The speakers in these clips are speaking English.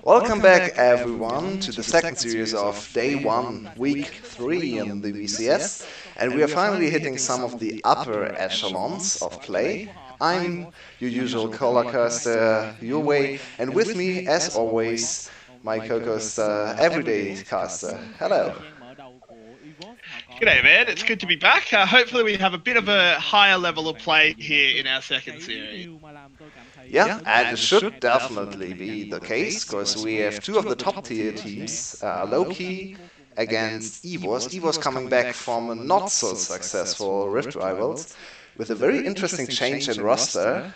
Welcome back everyone to the second series of Day 1, Week 3 in the VCS, and we are finally hitting some of the upper echelons of play. I'm your usual color caster, Yulwei, and with me, as always, my co-host, everyday caster. Hello. G'day, man. It's good to be back. Hopefully we have a bit of a higher level of play here in our second series. Yeah, and it should definitely be the case, because we have two of the top tier teams, LK against EVOS. EVOS coming back from a not so successful Rift Rivals with a very interesting change in roster.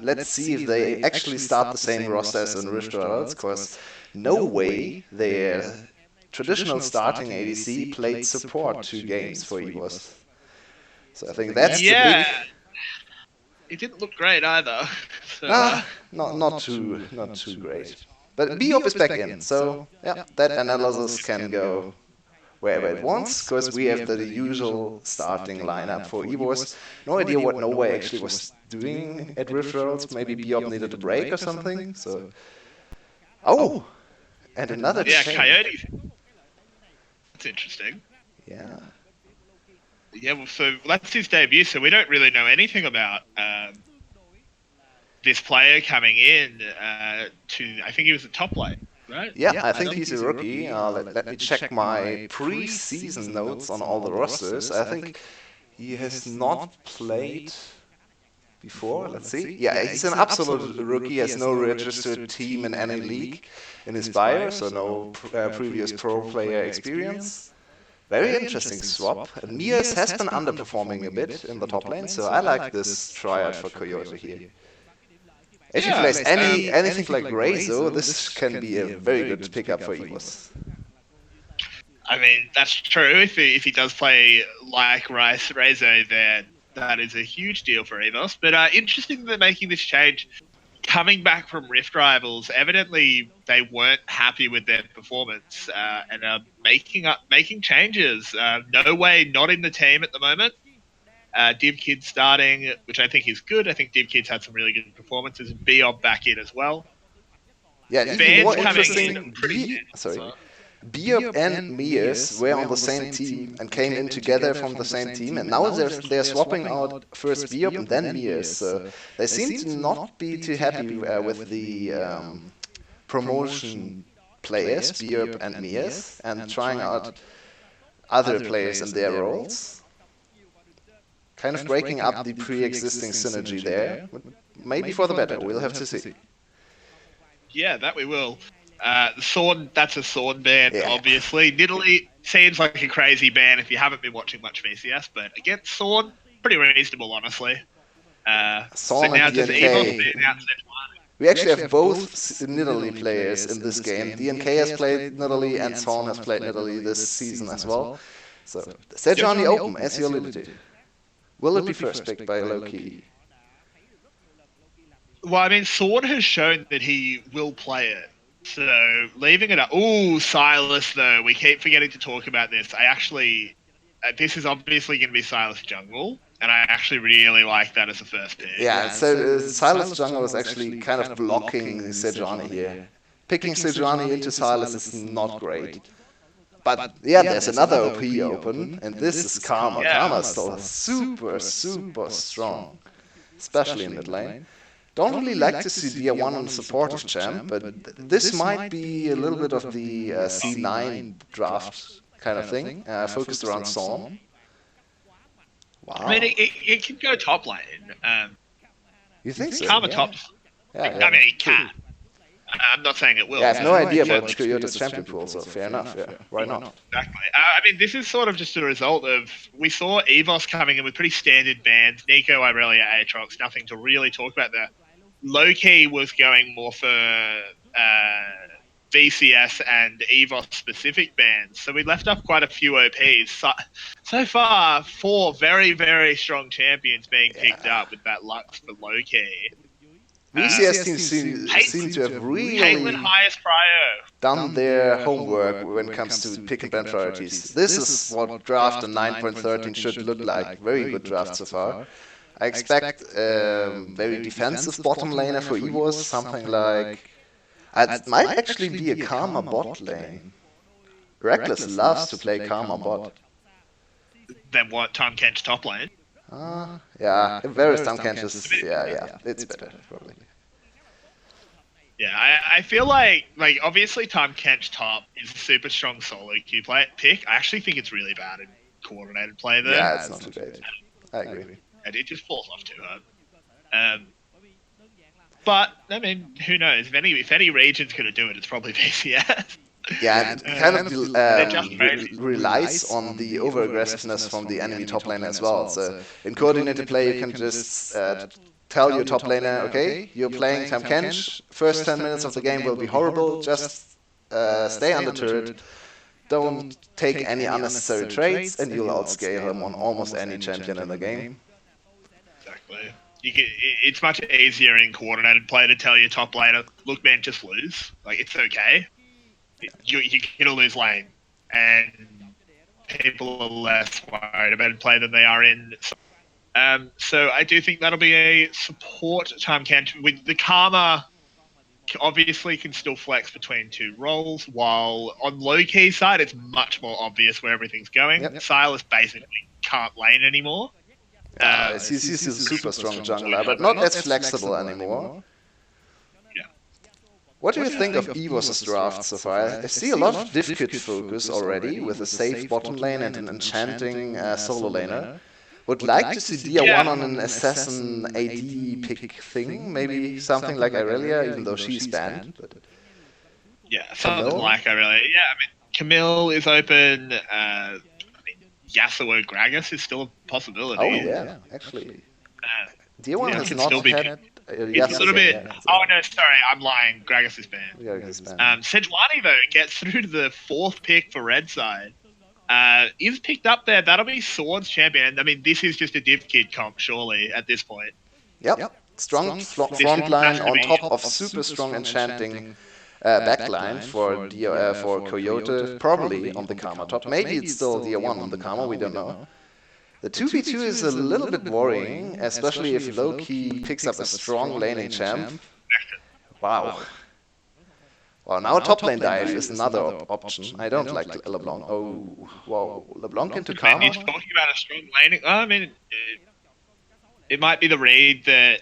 Let's see if they actually start the same roster as in Rift Rivals, because no way their traditional starting ADC played support 2 games for EVOS. So I think that's the big... It didn't look great either. So, not too great. But BO is back in, so yeah, that analysis can go wherever it wants, because we have the usual starting lineup for EVOS. No idea what Yulwei actually was doing at Rift Worlds. Maybe BO needed a break or something. So, and another change. Coyote. That's interesting. Yeah. Yeah, well, so that's his debut, so we don't really know anything about this player coming in to, I think he was a top lane, right? Yeah, I think he's a rookie. Let me check my pre-season notes on all the rosters. I think he has not played before. Let's see. Yeah, he's an absolute rookie. He has no registered team in any league in his bio, so no previous pro player experience. Very interesting swap. And Mias has been underperforming a bit in the top lane, so I like this triad for Coyote here. If he plays anything like Rezo, this can be a very good pickup for EVOS. I mean, that's true. If he does play like Rezo, then that is a huge deal for EVOS. But interesting that they're making this change. Coming back from Rift Rivals, evidently they weren't happy with their performance and are making changes. No way, not in the team at the moment. DivKid starting, which I think is good. I think DivKid's had some really good performances, and Biob back in as well. Yeah, even more interesting. Biob and Mias were on the same team and came in together from the same team, and now they're swapping out first Biob and then Mias. So they seem to not be too happy with the promotion players, Biob and Mias, and trying out other players in their roles. Kind of breaking up the pre-existing synergy there. Maybe for the better, we'll have to see. Yeah, that we will. Thorn, that's a Thorn ban, obviously. Nidalee seems like a crazy ban if you haven't been watching much VCS, but against Thorn, pretty reasonable, honestly. Thorn and DNK. We actually have both Nidalee players in this game. DNK has played Nidalee and Thorn has played Nidalee this season as well. So, Sejuani Open, as you alluded to. Will it be first picked by LK? Well, I mean, Thorn has shown that he will play it. So, leaving it up... Ooh, Silas, though. We keep forgetting to talk about this. I actually... this is obviously going to be Silas Jungle, and I actually really like that as a first pick. Yeah, so Silas Jungle is actually kind of blocking Sejuani here. Picking Sejuani into Silas is not great. But yeah, there's another OP open, and this is Karma. Karma is still super strong, especially in mid lane. Don't really like to see DR1 on supportive champ, but this might be a little bit of the C9 draft kind of thing, focused around Storm. Wow. I mean, it can go top lane. You think so? Karma tops. Yeah, I mean, it can. I'm not saying it will. Yeah, I have no idea about Coyote's champion pool, so fair enough. Yeah, why not? Exactly. I mean, this is sort of just a result of... We saw EVOS coming in with pretty standard bans. Nico, Irelia, Aatrox, nothing to really talk about there. Low-key was going more for VCS and EVOS specific bans, so we left off quite a few OPs. So far, 4 very, very strong champions being picked up with that Lux for Low-key. VCS teams seem to have really done their homework when it comes to pick and ban priorities. This is what draft in 9.13 should look like. Very good draft so far. I expect very defensive bottom laner for EVOS, something like... It might actually be a Karma bot lane. Reckless loves to play Karma bot. Then what? Tom Kent's top lane. Yeah, various Tom Kent's, yeah, it's better, probably. Yeah, I feel like obviously Tom Kent's top is a super strong solo queue pick. I actually think it's really bad in coordinated play though. Yeah, it's not too great. I agree. And it just falls off too hard. But I mean, who knows? If any region's gonna do it, it's probably VCS. Yeah, it kind of relies on the over-aggressiveness from the enemy top laner as well. So in coordinated play, you can just tell your top laner, okay, you're playing Tam Kench, first 10 minutes of the game will be horrible, just stay on the turret, don't take any unnecessary trades, and you'll outscale him on almost any champion in the game. Exactly. It's much easier in coordinated play to tell your top laner, look man, just lose. Like, it's okay. You're going to lose lane, and people are less worried about play than they are in. So I do think that'll be a support Time Kent. With the Karma, obviously can still flex between two roles, while on low-key side, it's much more obvious where everything's going. Yep. Silas basically can't lane anymore. He's a super strong jungler, but not as flexible anymore. What do you think of EVOS' draft so far? I see a lot of div kit focus already, with a safe bottom lane and an enchanting solo laner. Would like to see Dia1 on an assassin AD pick thing, maybe something like Irelia, even though she's banned. But yeah, something like Irelia. Yeah, I mean, Camille is open. Yasuo Gragas is still a possibility. Oh yeah, actually. Dia1 has not had... It's a little bit... Oh, no, sorry, I'm lying. Gragas is banned. Sejuani, though, gets through to the 4th pick for red side. Is picked up there. That'll be Swords champion. I mean, this is just a div kid comp, surely, at this point. Yep. Strong front line on top of super strong enchanting backline for Coyote, probably on the Karma top. Maybe it's still Dia1 on the Karma, we don't know. The 2v2 is a little bit worrying, especially if low-key picks up a strong laning champ. Wow. Well, now top lane dive is another option. I don't like LeBlanc. Oh, wow. LeBlanc into Karma? He's talking about a strong laning... I mean, it might be the read that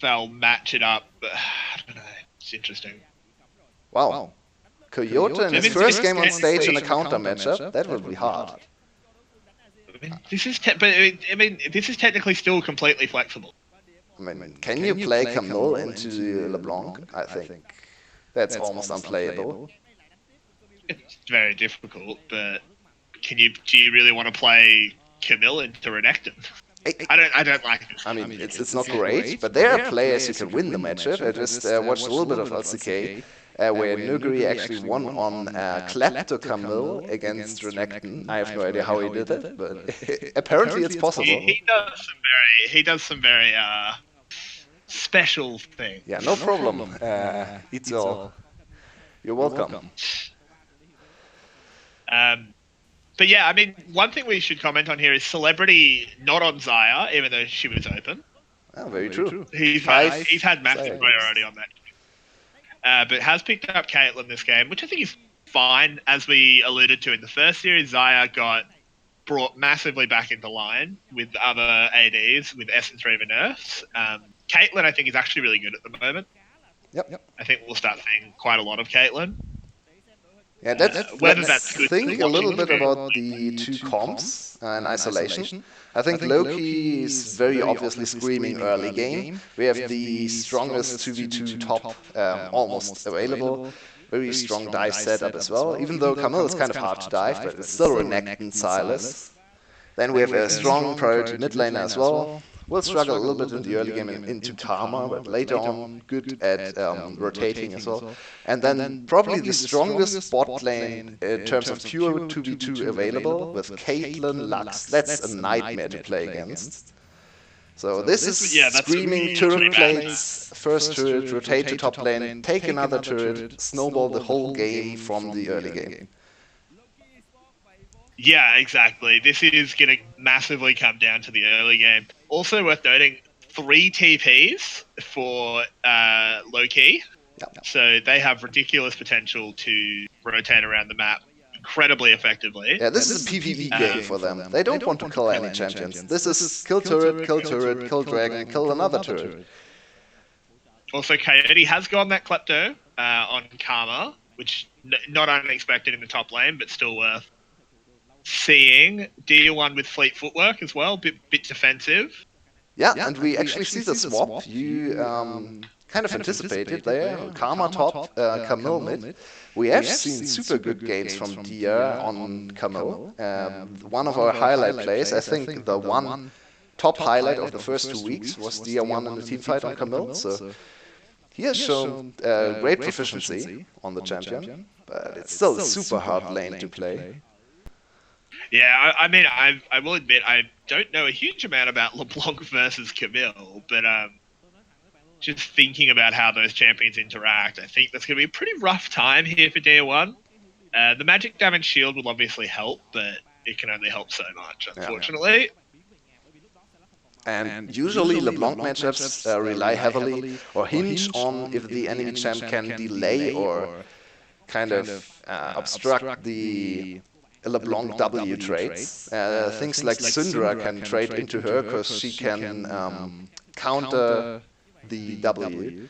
they'll match it up, but I don't know. It's interesting. Wow. Coyote in his first game on stage in a counter matchup? That will be hard. This is this is technically still completely flexible. I mean, can you play Camille into LeBlanc? I think that's almost unplayable. It's very difficult, but do you really want to play Camille into Renekton? I don't like it. I mean, it's not great, but there are players who can win the matchup. I just watched a little bit of LCK. Where Nuguri actually won on Klepto Camille against Renekton. I have no idea how he did it, but apparently it's possible. He does some very special things. Yeah, no problem. It's all. You're welcome. But yeah, I mean, one thing we should comment on here is Celebrity not on Xayah, even though she was open. Oh, very true. He's had massive priority on that. But has picked up Caitlyn this game, which I think is fine. As we alluded to in the first series, Xayah got brought massively back into line with other ADs, with Essence Reaver nerfs. Caitlyn, I think, is actually really good at the moment. Yep. I think we'll start seeing quite a lot of Caitlyn. Yeah, let's think a little bit about the two comps in isolation. I think Loki is very obviously screaming early game. We have the strongest 2v2 top almost available. Very strong dive setup as well. Even though Camille is kind of hard to dive, but it's still Renekton Silas. Then we have a strong priority mid laner as well. We'll struggle a little bit in the early game into Karma, but later on good at rotating as well. And then probably the strongest bot lane in terms of pure 2v2 available with Caitlyn Lux. That's a nightmare to play against. So this is screaming turret plates, first turret, rotate to top lane, take another turret, snowball the whole game from the early game. Yeah, exactly. This is going to massively come down to the early game. Also worth noting, 3 TPs for Loki. Yeah. So they have ridiculous potential to rotate around the map incredibly effectively. Yeah, this is a PvE game for them. They don't want to kill any champions. This is kill turret, kill dragon, kill another turret. Also, Coyote has gone that Klepto on Karma, which not unexpected in the top lane, but still worth seeing. Dia1 with fleet footwork as well, bit defensive. Yeah, and we actually see the swap. You kind of anticipated there. Karma top, Camille mid. We have seen super good games from Dia on Camille. One of our highlight plays, I think the one top highlight of the first 2 weeks was Dia 1 in the team fight on Camille. So he has shown great proficiency on the champion, but it's still a super hard lane to play. Yeah, I mean, I will admit I don't know a huge amount about LeBlanc versus Camille, but just thinking about how those champions interact, I think that's going to be a pretty rough time here for Dia1. The magic damage shield will obviously help, but it can only help so much, unfortunately. And usually LeBlanc matchups rely heavily or hinge on if the enemy champ can delay or kind of obstruct the LeBlanc W trades. Things like Syndra can trade into her because she can counter the W.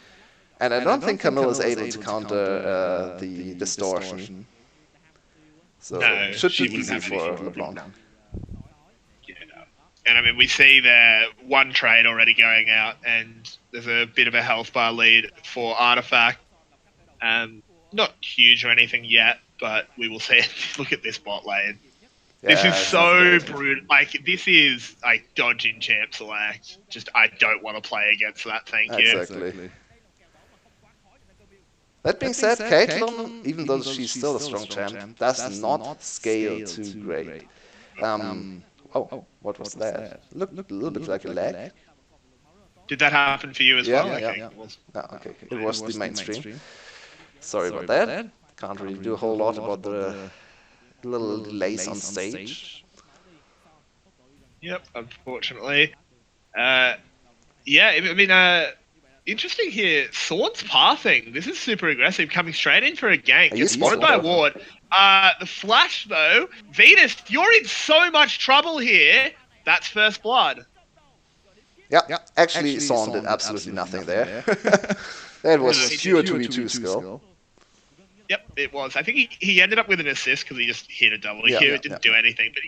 And I don't think Camille is able to counter the distortion. So it should be easy for LeBlanc. Yeah. And I mean, we see the one trade already going out, and there's a bit of a health bar lead for Artifact. Not huge or anything yet, but we will see. Look at this bot lane. Yeah, this is so brutal. Like, this is like dodging champ select. Just, I don't want to play against that. Thank you. Exactly. That being said, Caitlyn, even though she's still a strong champ, does not scale too great. Oh, what was that? Looked a little bit like a lag. Did that happen for you as well? Yeah. Okay, it was the mainstream. Sorry about that. Can't really do a whole lot about the little delays on stage. Yep, unfortunately. Yeah, I mean, interesting here. Sword's pathing. This is super aggressive, coming straight in for a gank. Gets spotted by a ward. The flash, though. Venus, you're in so much trouble here. That's first blood. Yeah. Actually, Son did absolutely nothing there. That was pure 2v2 skill. Yep, it was. I think he ended up with an assist because he just hit a double here. It didn't do anything, but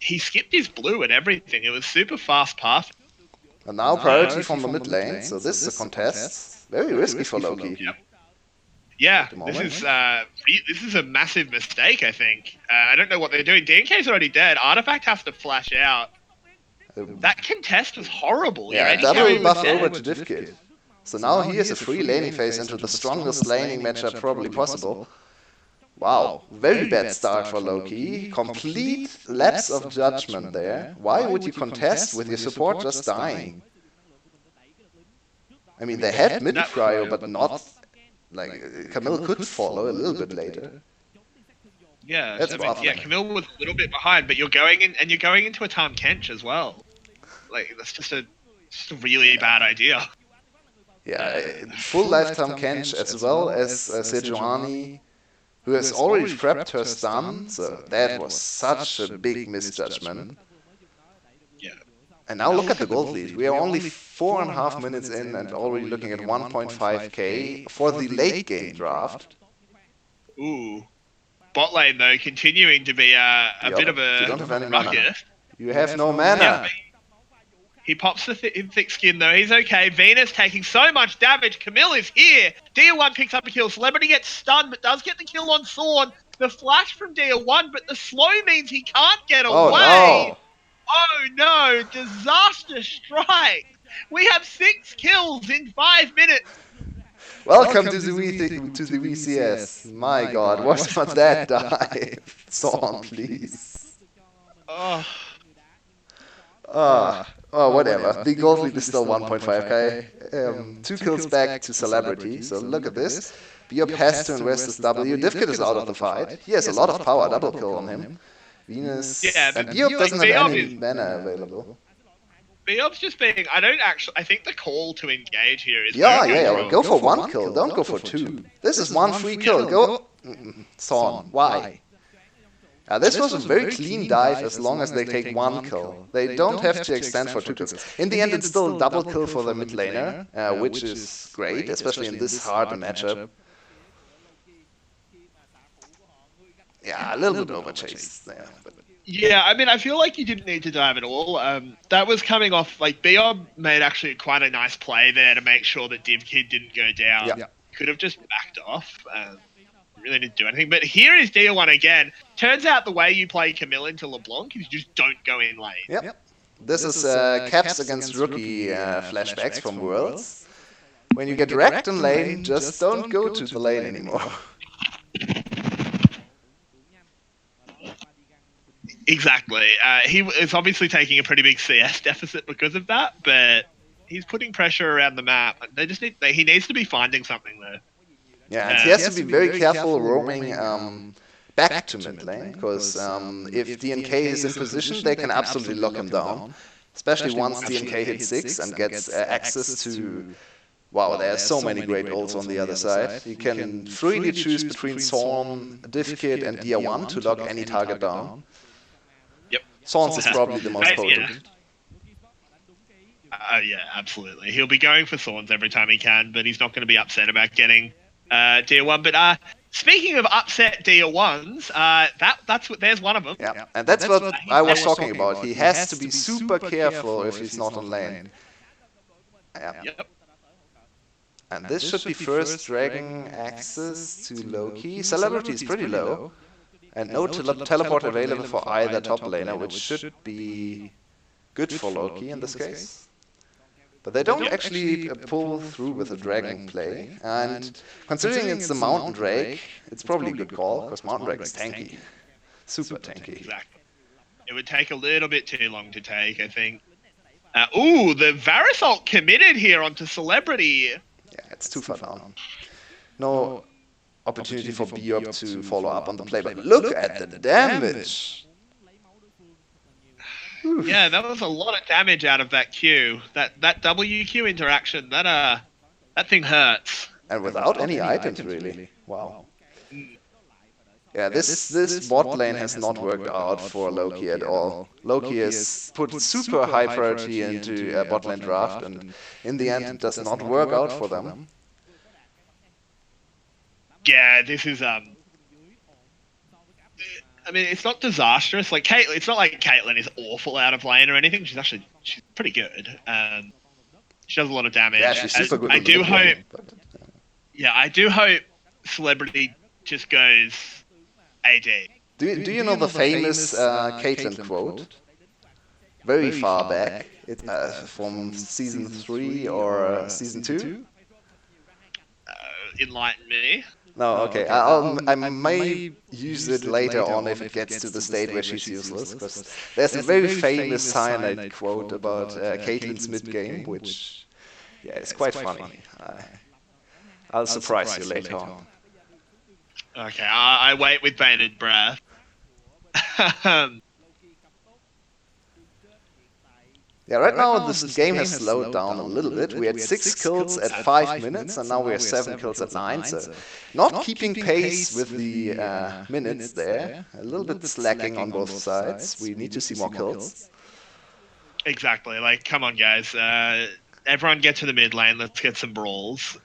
he skipped his blue and everything. It was super fast path. And now priority from the mid lane, so this is a contest. Very risky for Loki. Yep. Yeah, this is a massive mistake, I think. I don't know what they're doing. DNK's already dead. Artifact has to flash out. That contest was horrible. Yeah, double buff over to Divkid. So now he has a free laning phase into the strongest laning matchup probably possible. Wow, very bad start for Loki. Complete lapse of judgment there. Why would you contest with your support just dying? I mean, they had mid cryo, but not like Camille could follow a little bit later. Yeah, Camille was a little bit behind, but you're going into a Tahm Kench as well. Like, that's just a really bad idea. Yeah, full lifetime Kench as well as Sejuani, who has already prepped her stun, so that was such a big misjudgment. Yeah. And now look at the gold lead. We are only 4.5 minutes in and already looking at 1.5k for the late game draft. Ooh. Bot lane, though, continuing to be a bit of a you don't have any ruckus. mana. You have no mana. Yeah, he pops the thick skin, though. He's okay. Venus taking so much damage. Camille is here. Dia1 picks up a kill. Celebrity gets stunned, but does get the kill on Thorn. The flash from Dia1, but the slow means he can't get away. No. Oh, no. Disaster strike. We have 6 kills in 5 minutes. Welcome to the VCS. My God, what's on that dive? Son, please. Oh. Oh, whatever. The gold lead is still 1.5k. 2 kills back to Celebrity. So look at this. Biop has to invest his W. Divkit is out of the fight. He has a lot of power. Double kill on him. Yeah, Venus. but And Biop doesn't have Biop any is mana available. Biop's just being. I think the call to engage here is Yeah. Go for 1 kill. Don't go for 2. This is 1 free kill. Go. Thorn. Why? This was a very clean dive as long as they take 1 kill. They don't have to extend for 2 kills. In the end, it's still a double kill for the mid laner, which is great, especially in this hard matchup. Yeah, a little bit overchased there. But yeah, I mean, I feel like you didn't need to dive at all. That was coming off, like, Biob made actually quite a nice play there to make sure that DivKid didn't go down. Yeah. Could have just backed off. Really didn't do anything. But here is Dia1 again. Turns out the way you play Camille into LeBlanc is you just don't go in lane. Yep. This is Caps against Rookie flashbacks from Worlds. When you get wrecked in lane, just don't go to the lane anymore. Exactly. He is obviously taking a pretty big CS deficit because of that, but he's putting pressure around the map. He needs to be finding something though. Yeah, and he has to be very careful roaming back to mid lane, because if DNK is in position, they can absolutely lock him down. Especially once DNK hits 6 and gets access to... Wow, there are so many great ults on the other side. You can freely choose between Thorn, Divkit, and Dia1 to lock any target down. Yep. Thorns is probably the most potent. Yeah, absolutely. He'll be going for Thorns every time he can, but he's not going to be upset about getting Dia1. But speaking of upset Dia1s, there's one of them. Yeah, and that's what I was talking about. He has to be super careful if he's not on lane. Yeah. Yep. And this should be first Dragon access to Loki. Celebrity is pretty low. And no teleport available for either top laner, which should be good for Loki in this case. But they don't actually pull through with a Dragon play. And considering it's the Mountain Drake, it's probably a good call, because Mountain Drake is tanky. Super tanky. Exactly. It would take a little bit too long to take, I think. The Varus ult committed here onto Celebrity. Yeah, it's too far down. No opportunity for Biop to follow up on the play, but look at the damage! Yeah, that was a lot of damage out of that Q. That WQ interaction, that thing hurts. And without any items, really. Wow. Yeah, this bot lane has not worked out for Loki at all. Loki has put super high priority into a bot lane draft, and in the end it does not work out for them. Yeah, this is I mean, it's not disastrous. Like it's not like Caitlyn is awful out of lane or anything. She's pretty good. She does a lot of damage. Yeah, she's super good. I do hope. Yeah, I do hope Celebrity just goes AD. Do you know the famous Caitlyn quote? Very far back, from season 3 or season 2. Enlighten me. No, okay. I may use it later on if it gets to the state where she's useless, because there's a very famous cyanide quote about Caitlyn's mid-game, which, yeah, it's quite funny. I'll surprise you later on. Okay, I wait with bated breath. Yeah, right now this game has slowed down a little bit. We had 6 kills at 5 minutes, and now we have 7 kills at 9, so not keeping pace with the minutes there. A little bit slacking on both sides. We need to see more kills. Exactly, like, come on guys. Everyone get to the mid lane, let's get some brawls.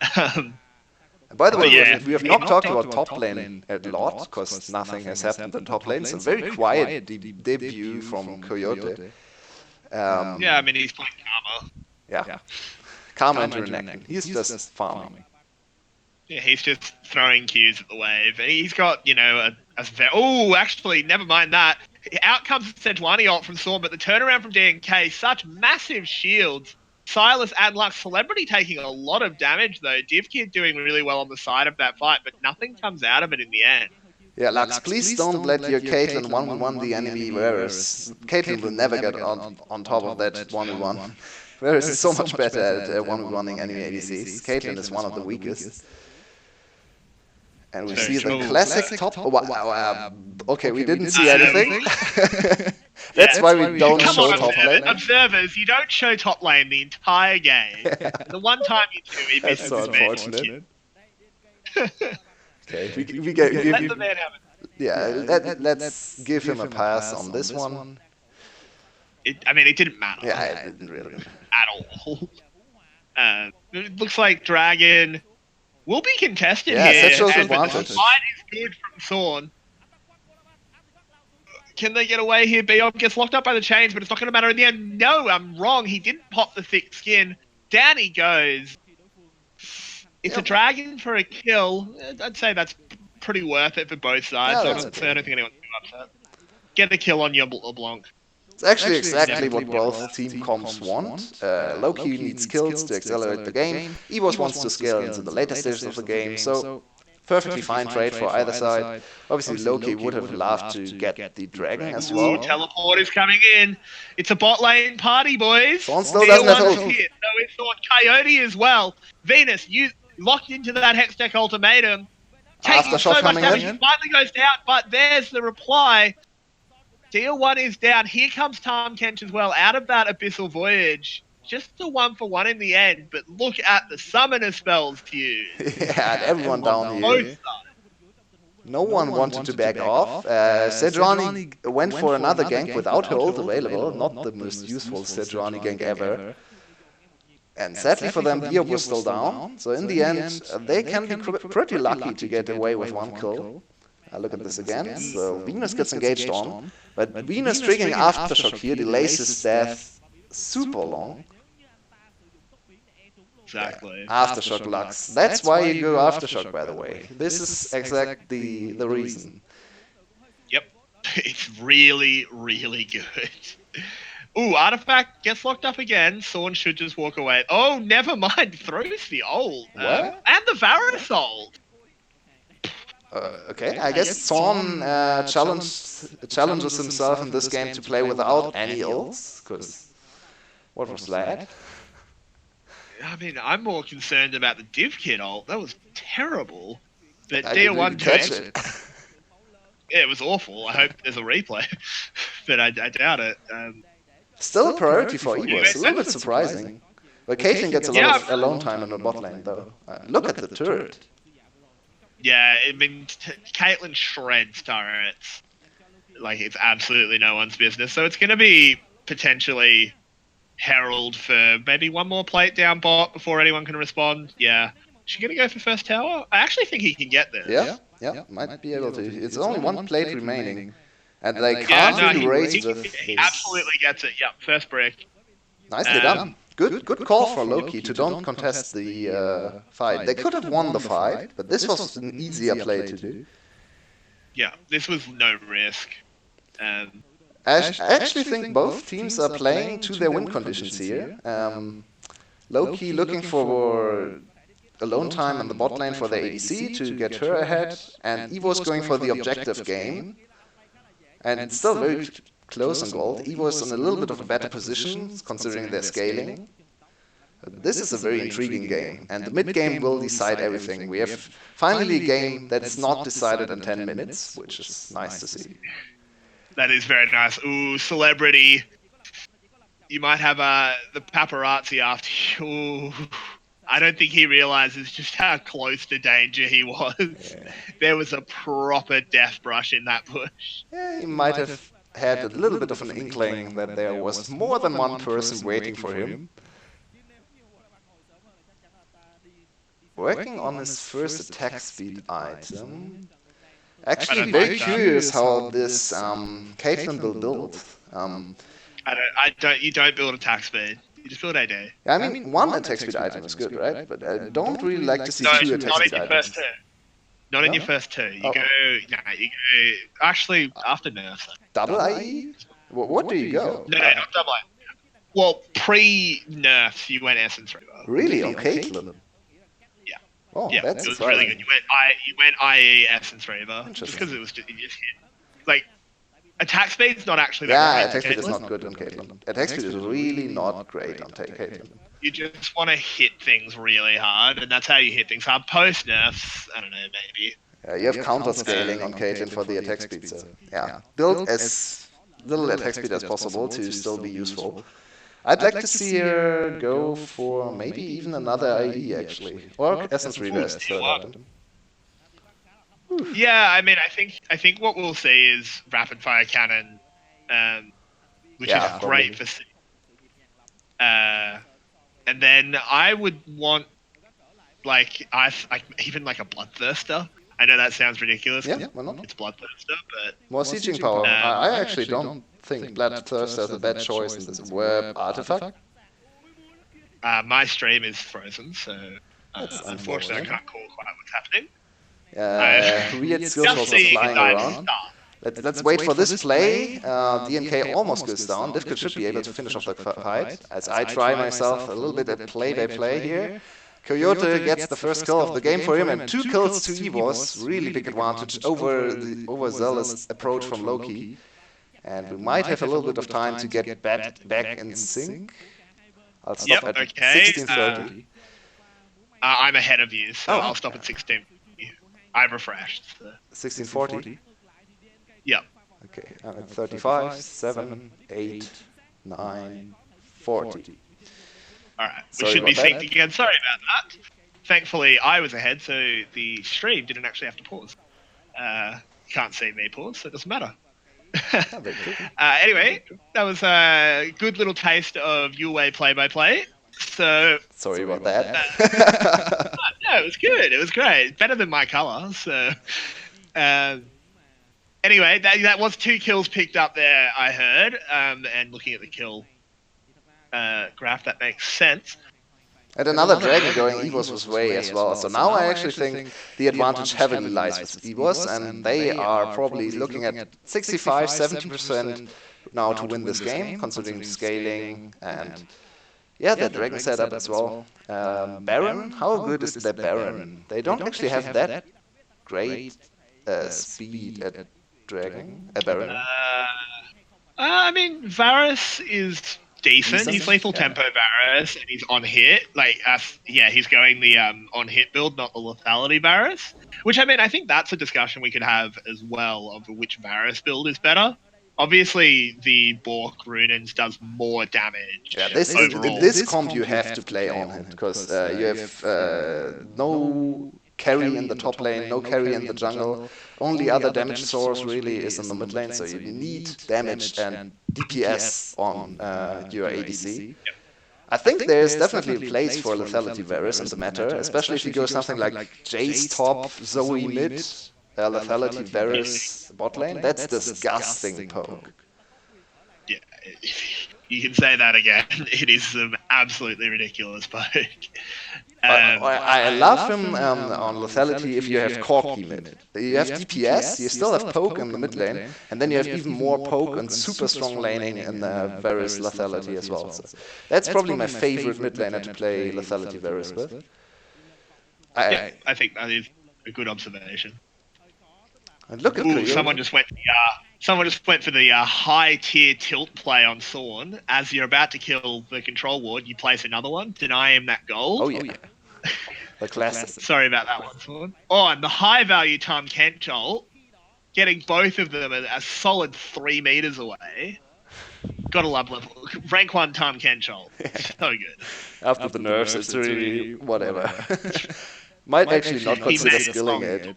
By the way, we have not talked about top lane a lot, because nothing has happened in top lane. It's a very quiet debut from Coyote. Yeah, I mean, he's playing Karma. Yeah. Karma and Renekton. He's just farming. Yeah, he's just throwing Qs at the wave. And he's got, actually, never mind that. Out comes the Sejuani ult from Storm, but the turnaround from DNK, such massive shields. Silas and Lux Celebrity taking a lot of damage, though. DivKid doing really well on the side of that fight, but nothing comes out of it in the end. Yeah, Lux, please don't let your Caitlyn 1v1 the enemy Varus. Caitlyn will never get on top of that 1v1. Varus is so much better at 1v1ing enemy ADCs. Caitlyn is one of the weakest. And we see the classic top. Okay, we didn't see anything. That's why we don't show top lane. Observers, you don't show top lane the entire game. The one time you do, he misses. That's so unfortunate. Okay, we get, let the man have it. Yeah, let's give him a pass on this one. It didn't matter. Yeah, it didn't really at all. It looks like Dragon will be contested here. Yeah, that shows and advantage. the fight is good from Thorn. Can they get away here? Beyond gets locked up by the chains, but it's not going to matter in the end. No, I'm wrong. He didn't pop the thick skin. Down he goes. It's a Dragon for a kill. I'd say that's pretty worth it for both sides. I don't think anyone's too upset. Get a kill on your LeBlanc. It's actually exactly what both team comps want. Loki needs kills to accelerate the game. EVOS wants to scale into the later stages of the game, so perfectly fine trade for either side. Obviously, Loki would have loved to get the dragon as well. Teleport is coming in. It's a bot lane party, boys. Thorn still doesn't have ult. So it's Thorn Coyote as well. Venus, you locked into that Hex Deck ultimatum. Taking so much damage, finally goes down, but there's the reply. Deal 1 is down. Here comes Tahm Kench as well, out of that Abyssal Voyage. Just a 1-for-1 in the end, but look at the summoner spells used. Yeah, everyone down here. No one wanted to back off. Sejuani went for another gank without her ult available. Not the most useful Sejuani gank ever. And sadly for them, Bio was still down. So in the end, they can be pretty lucky to get away with one kill. Look at this again. So Venus gets engaged on. But Venus triggering Aftershock here delays his death super long. Exactly. Aftershock Lux. That's why you go Aftershock, by the way. This is exactly the reason. Yep. It's really, really good. Ooh, Artifact gets locked up again. Thorn should just walk away. Oh, never mind. Throws the ult. What? And the Varus ult. Okay, I guess Thorn challenges himself in this game to play without any ults, because what was that? I mean, I'm more concerned about the Div Kit ult. That was terrible. But I didn't even catch it. Yeah, it was awful. I hope there's a replay, but I doubt it. Still a priority for EVOS, a little bit surprising. But Caitlyn gets a lot of alone time in the bot lane, though. Look at the turret. Yeah, I mean, Caitlyn shreds turrets. Like, it's absolutely no one's business. So it's going to be potentially Herald for maybe one more plate down bot before anyone can respond. Yeah. Is she going to go for first tower? I actually think he can get this. Yeah, might be able to. It's only one plate remaining. And they can't really raise he absolutely gets it. Yep, first break. Nicely done. Good call for Loki to don't contest the fight. They could have won the fight, but this was an easier play to do. Yeah, this was no risk. I actually think both teams are playing to their win conditions here. Loki looking for alone time in the bot lane for the ADC to get her ahead, and EVOS going for the objective game. And it's still very close on gold. EVOS in a little bit of a better position, considering their scaling. This is a very intriguing game, and the mid-game will decide everything. We have finally a game that's not decided in 10 minutes, which is nice to see. That is very nice. Ooh, celebrity. You might have the paparazzi after you. Ooh. I don't think he realizes just how close to danger he was. Yeah. There was a proper death brush in that bush. Yeah, he might have had a little bit of an inkling that there was more than one person waiting for him. Working on his first attack speed item. Actually, very curious how this Caitlyn will build. You don't build attack speed. You just build AD. Yeah, I mean, one attack speed item is good, right? But I don't really like to see two attack speed items. Not in your first two. You go. Actually, after nerfs. Double IE? What do you go? No, not double IE. Well, pre-nerfs, you went Essence Reaver. Really? On Caitlyn? Yeah. Oh, Yeah, that's it was really good. surprising. You went IE Essence Reaver just Interesting. because it just hit. Like attack speed's not actually that Yeah, great on attack speed is Caitlyn. not good on Caitlyn. Attack speed is really not great on Caitlyn. You just want to hit things really hard, and that's how you hit things hard. Post nerfs, I don't know, maybe. You have counter scaling on Caitlyn for the attack speed, so yeah, build as little attack speed as possible to still be useful. I'd like to see her go for maybe even another IE actually, or Essence Reaver as third item. Yeah, I mean, I think what we'll see is rapid fire cannon, which is Yeah, great probably. for. And then I would want like even like a bloodthirster. I know that sounds ridiculous Yeah, because why not? it's bloodthirster, but More sieging power. I um, actually don't think Bloodthirster is a bad choice in this web artifact. my stream is frozen, so That's unfortunately I unfortunate. can't call quite what's happening. I Weird skill just shots are seeing if flying I've around. start. Let's wait for this play. DNK almost goes down. Difficult should be able to finish off the fight, as I try myself a little bit at play-by-play here. Coyote gets the first kill of the game for him, and 2 kills to EVOS. Really big advantage over the overzealous approach from Loki. And we might have a little bit of time to get back in sync. I'll stop Yep. at Okay. 16:30. I'm ahead of you, so Oh, I'll stop at 16. I've refreshed. So. 16:40. Yep. Okay, I'm at 35, 7, 8, 9, 40. All right. We Sorry should be about synced that. again. Sorry about that. Thankfully, I was ahead, so the stream didn't actually have to pause. Can't see me pause, so it doesn't matter. Anyway, that was a good little taste of Yulwei play-by-play. So Sorry about that. no, it was good. It was great. Better than my color. So anyway, that was 2 kills picked up there. I heard, and looking at the kill graph, that makes sense. And another dragon going EVOS way as well. So now I actually think the advantage heavily lies with EVOS, and they are probably looking at 65, 70% now to win this game, considering scaling and yeah, that dragon setup as well. Baron, how good is the Baron? They don't actually have that great speed at dragon, Baron. I mean, Varus is decent. He's lethal Yeah. tempo Varus, and he's on hit. He's going the on hit build, not the lethality Varus. Which I mean, I think that's a discussion we could have as well of which Varus build is better. Obviously, the Bork Runins does more damage. Yeah, overall. this comp you have to play on him because you have no carry in the top lane, no carry in the jungle. Only other damage source really is in the mid lane, so you need damage and DPS on your ADC. I think there's definitely a place for lethality Varus in the meta, especially if you go something like Jace top, Zoe mid, lethality Varus bot lane. That's disgusting poke. Yeah, you can say that again. It is some absolutely ridiculous poke. I love him on lethality if you have Corki mid. You have DPS, you still have poke in the mid lane, and then you have even more poke and super strong laning in Varus lethality as well. So that's probably my favorite mid laner to play lethality Varus with. I think that is a good observation. And look at someone just went for the high tier tilt play on Thorn. As you're about to kill the control ward, you place another one, deny him that gold. Oh yeah. The classic. Sorry about that one, Thorn. Oh, and the high value Tom Kent ult, getting both of them a solid 3 meters away. Gotta love level. Rank 1 Tom Kent ult. So good. After the nerfs, it's really whatever. Might actually not consider skilling it.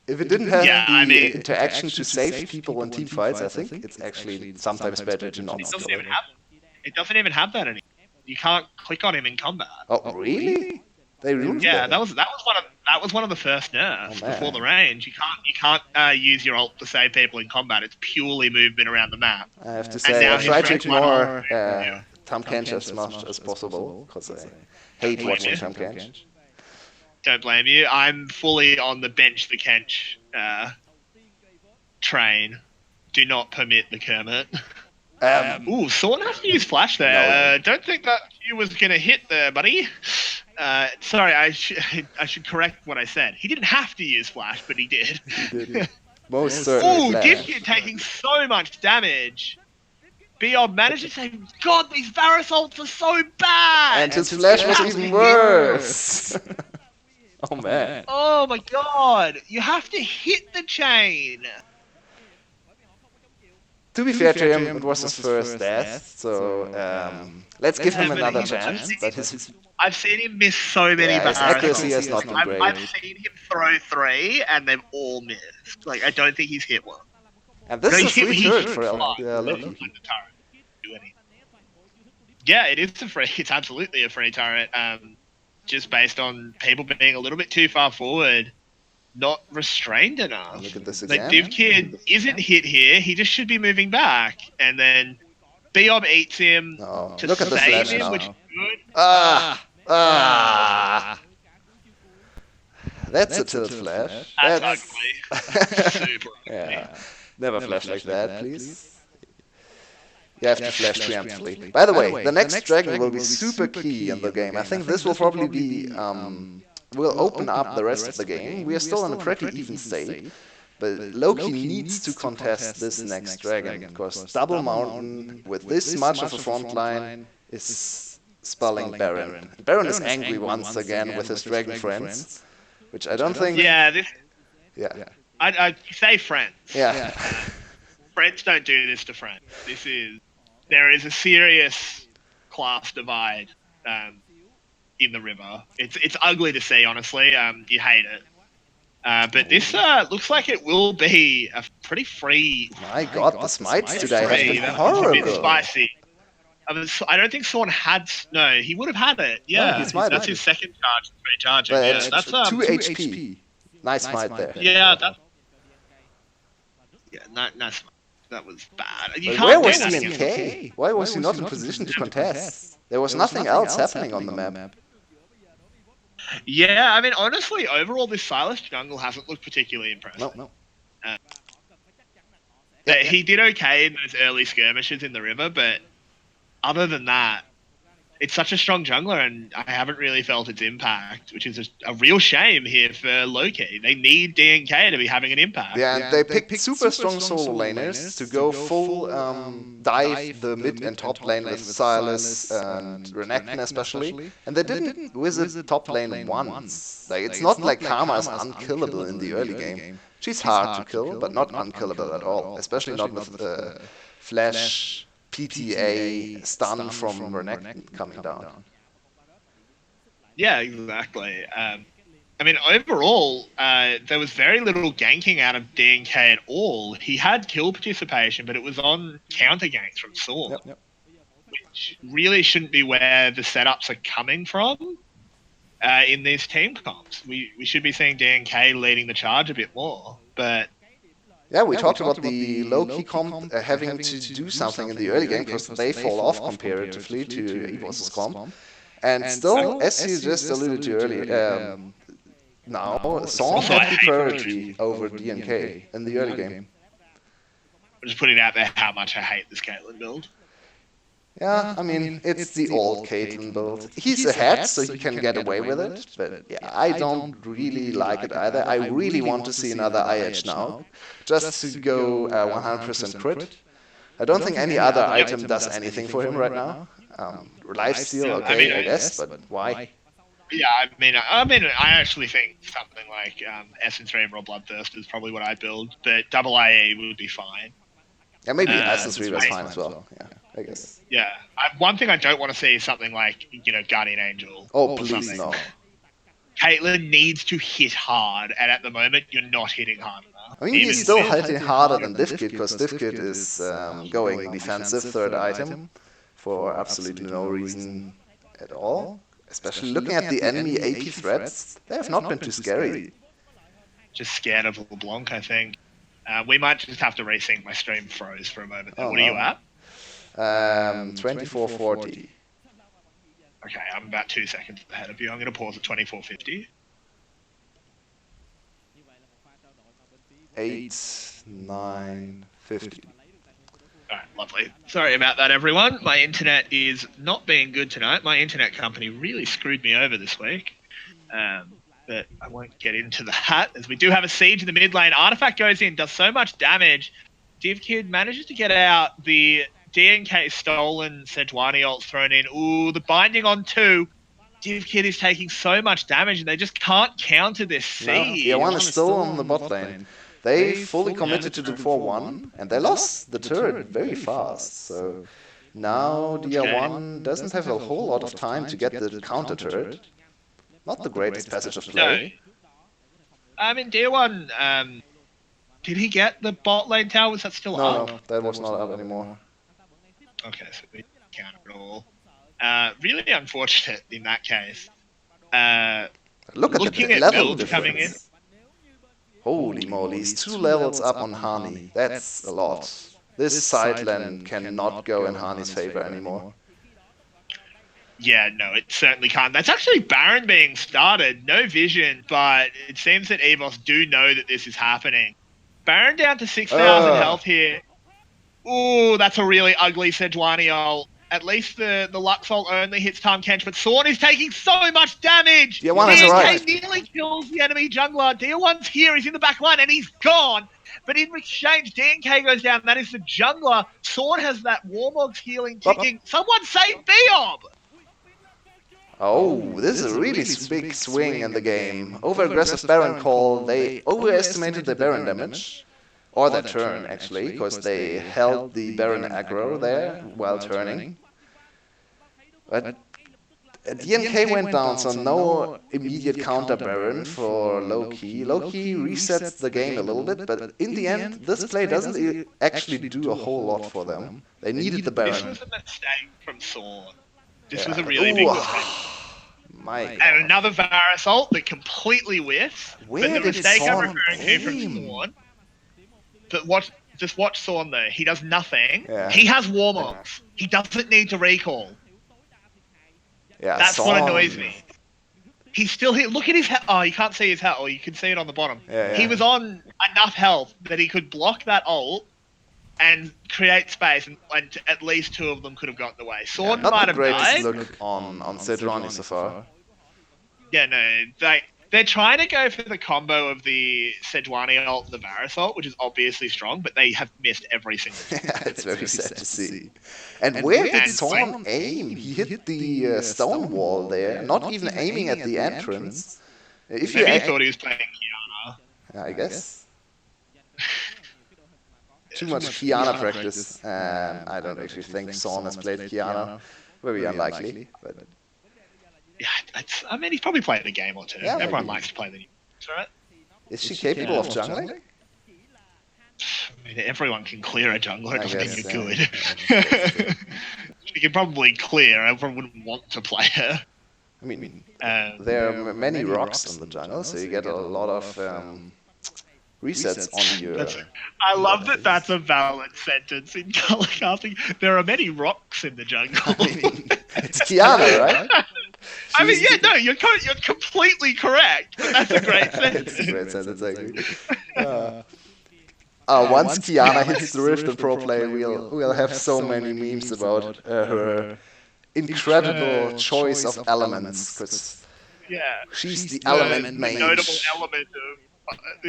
If it didn't have the interaction to save people in team fights, I think it's actually sometimes better to not skill it. It doesn't even have that anymore. You can't click on him in combat. Oh, really? They ruined that. that was one of the first nerfs before the range. You can't use your ult to save people in combat. It's purely movement around the map. I have to say, I try to ignore Tahm Kench as much as possible because I hate watching Tahm Kench. Don't blame you. I'm fully on the bench the Kench train. Do not permit the Kermit. Thorn has to use flash there. No. Don't think that you was going to hit there, buddy. Sorry, I should correct what I said. He didn't have to use flash, but he did. He did. Most certainly Ooh, flash. Dipkit taking so much damage. Beyond managed to say, God, these Varus ults are so bad! And his flash was even worse. Oh man. Oh my god, you have to hit the chain! To be fair to him, it was his first death, so let's give him another chance. But I've seen him miss so many his Varus accuracy ults. has not been I've great. seen him throw 3 and they've all missed. Like, I don't think he's hit one. And this is a free turret for Loki. Loki. Yeah, it is a free. It's absolutely a free turret. Just based on people being a little bit too far forward, not restrained enough. Look at this Like again. Div Kid isn't hit here. He just should be moving back, and then Biob eats him to look at the save flash him, now. which is good. That's a tilt flash. That's ugly. Super ugly. Yeah. Never flash like that, please. You have to flash preemptively. By the way, the next dragon will be super key in the game. I think this will probably be will open up the rest of the game. We are still in a pretty even state, but Loki needs to contest this next dragon, because Double Mountain with this much of a front line is spelling Baron. Baron is angry once again with his dragon friends, which I don't think... Yeah, Yeah. I'd say friends. Yeah. Friends don't do this to friends. There is a serious class divide in the river. It's ugly to see, honestly. You hate it. But this looks like it will be a pretty free... My god, the smites today have been That's horrible. a bit spicy. I don't think Sorn had... No, he would have had it. Yeah, that's his second charge. Charging. Yeah, that's 2 HP. Nice smite there. Yeah, nice. That was bad. Where was he in K? Why was he not in position to contest? There was nothing else happening on the map. Yeah, I mean, honestly, overall, this Silas jungle hasn't looked particularly impressive. No. He did okay in those early skirmishes in the river, but other than that, it's such a strong jungler, and I haven't really felt its impact, which is a real shame here for Loki. They need DNK to be having an impact. Yeah, and they picked super strong solo laners to go full dive the mid and top lane with Silas and Renekton especially, and they didn't visit top lane once. Like, it's not like Karma is unkillable in the early game. She's hard to kill, but not unkillable at all, especially not with the flash PTA stun from Renekton coming down. Yeah, exactly. I mean, overall, there was very little ganking out of DNK at all. He had kill participation, but it was on counter ganks from Sorn, which really shouldn't be where the setups are coming from in these team comps. We should be seeing DNK leading the charge a bit more, but... Yeah, we talked about the low-key comp having to do something in the early game because they fall off comparatively to EVOS's comp. And still, as you just alluded to earlier, now Sorn had the priority over DNK in the early game. I'm just putting out there how much I hate this Caitlyn build. Yeah, I mean, it's the old Caitlyn build. He's ahead, so he can get away with it, but yeah, I don't really like it either. I really want to see another IH now, just to go 100% crit. I don't think any other item does anything for him right now. Lifesteal, okay, I guess, but why? Yeah, I mean, I actually think something like Essence Reaver or Bloodthirst is probably what I'd build, but double IE would be fine. Yeah, maybe Essence Reaver is fine as well. Yeah, I guess. Yeah, one thing I don't want to see is something like, Guardian Angel. Oh, please no. Caitlyn needs to hit hard, and at the moment, you're not hitting hard enough. I mean, he's still hitting harder than Divkit, because Divkit is going defensive third item for absolutely no reason at all. Especially looking at the enemy AP threats, they have not been too scary. Just scared of LeBlanc, I think. We might just have to resync. My stream froze for a moment. What are you at? 2440. Okay, I'm about 2 seconds ahead of you. I'm going to pause at 2450. 8, 9, 50. Alright, Lovely. Sorry about that, everyone. My internet is not being good tonight. My internet company really screwed me over this week. But I won't get into that, as we do have a siege in the mid lane. Artifact goes in, does so much damage. DivKid manages to get out the DNK stolen Sejuani ult thrown in. Ooh, the binding on 2. DivKid is taking so much damage, and they just can't counter this siege. No, Tier 1 is still on the bot lane. They fully committed to the 4-1, and they lost the turret very fast. So now Tier 1 doesn't have a whole lot of time to get the counter turret. Not the greatest passage of play. No. I mean, Tier 1, did he get the bot lane tower? Was that still up? No, that was not up anymore. Okay, so we can't at all. Really unfortunate in that case. Looking at the level difference. Coming in. Holy moly, he's 2 levels up on Hani. That's a lot. This side lane cannot go in Hani's favor anymore. Yeah, no, it certainly can't. That's actually Baron being started. No vision, but it seems that EVOS do know that this is happening. Baron down to 6,000 health here. Ooh, that's a really ugly Sejuani ult. At least the Lux ult only hits Tahm Kench, but Sorn is taking so much damage! DNK nearly kills the enemy jungler. Tier1's here, he's in the back line, and he's gone! But in exchange, DNK goes down, that is the jungler. Sorn has that Warmog's healing ticking. Someone save Biob! Oh, this is a really big swing in the game. Over-aggressive Baron call, they overestimated the Baron damage. Or their turn, actually, because they held the Baron aggro there while turning. But DNK went down, so no immediate counter Baron for Loki. Loki resets the game a little bit, but in the end, this play doesn't actually do a whole lot for them. They needed the Baron. This was a mistake from Sorn. This was a really big mistake. And another Varus ult that completely whiffs. But the mistake I'm referring to from Sorn... But watch Sorn though. He does nothing. Yeah. He has Warmogs. He doesn't need to recall. Yeah, that's what annoys me. He's still here. Look at his health. Oh, you can't see his health. Or you can see it on the bottom. Yeah. He was on enough health that he could block that ult and create space, and at least 2 of them could have gotten away. Sorn might have died. Look on Sejuani so far. Yeah, no, they're trying to go for the combo of the Sejuani ult and the Varus ult, which is obviously strong, but they have missed every single time. Yeah, it's very sad to see. And where did Sorn aim? He hit the stone wall there, not even aiming at the entrance. Maybe he thought he was playing Kiana. Yeah, I guess. Too much Kiana practice. I don't actually think Sorn has played Kiana. Very unlikely. But yeah, I mean, he's probably played a game or 2. Yeah, everyone likes to play the new games, right? Is she capable of jungling? I mean, everyone can clear a jungler. It doesn't mean you're good. She can probably clear. Everyone wouldn't want to play her. I mean, there are many rocks in the jungle, so you get a lot of resets on your... I love that that's a valid sentence in color casting. There are many rocks in the jungle. I mean, it's Kiana, right? I mean, yeah, no, you're completely correct. But that's a great sentence. It's a great sentence, I agree. Once Kiana hits the Rift in pro play, we'll have so many memes about her incredible choice of elements, because she's the element mage.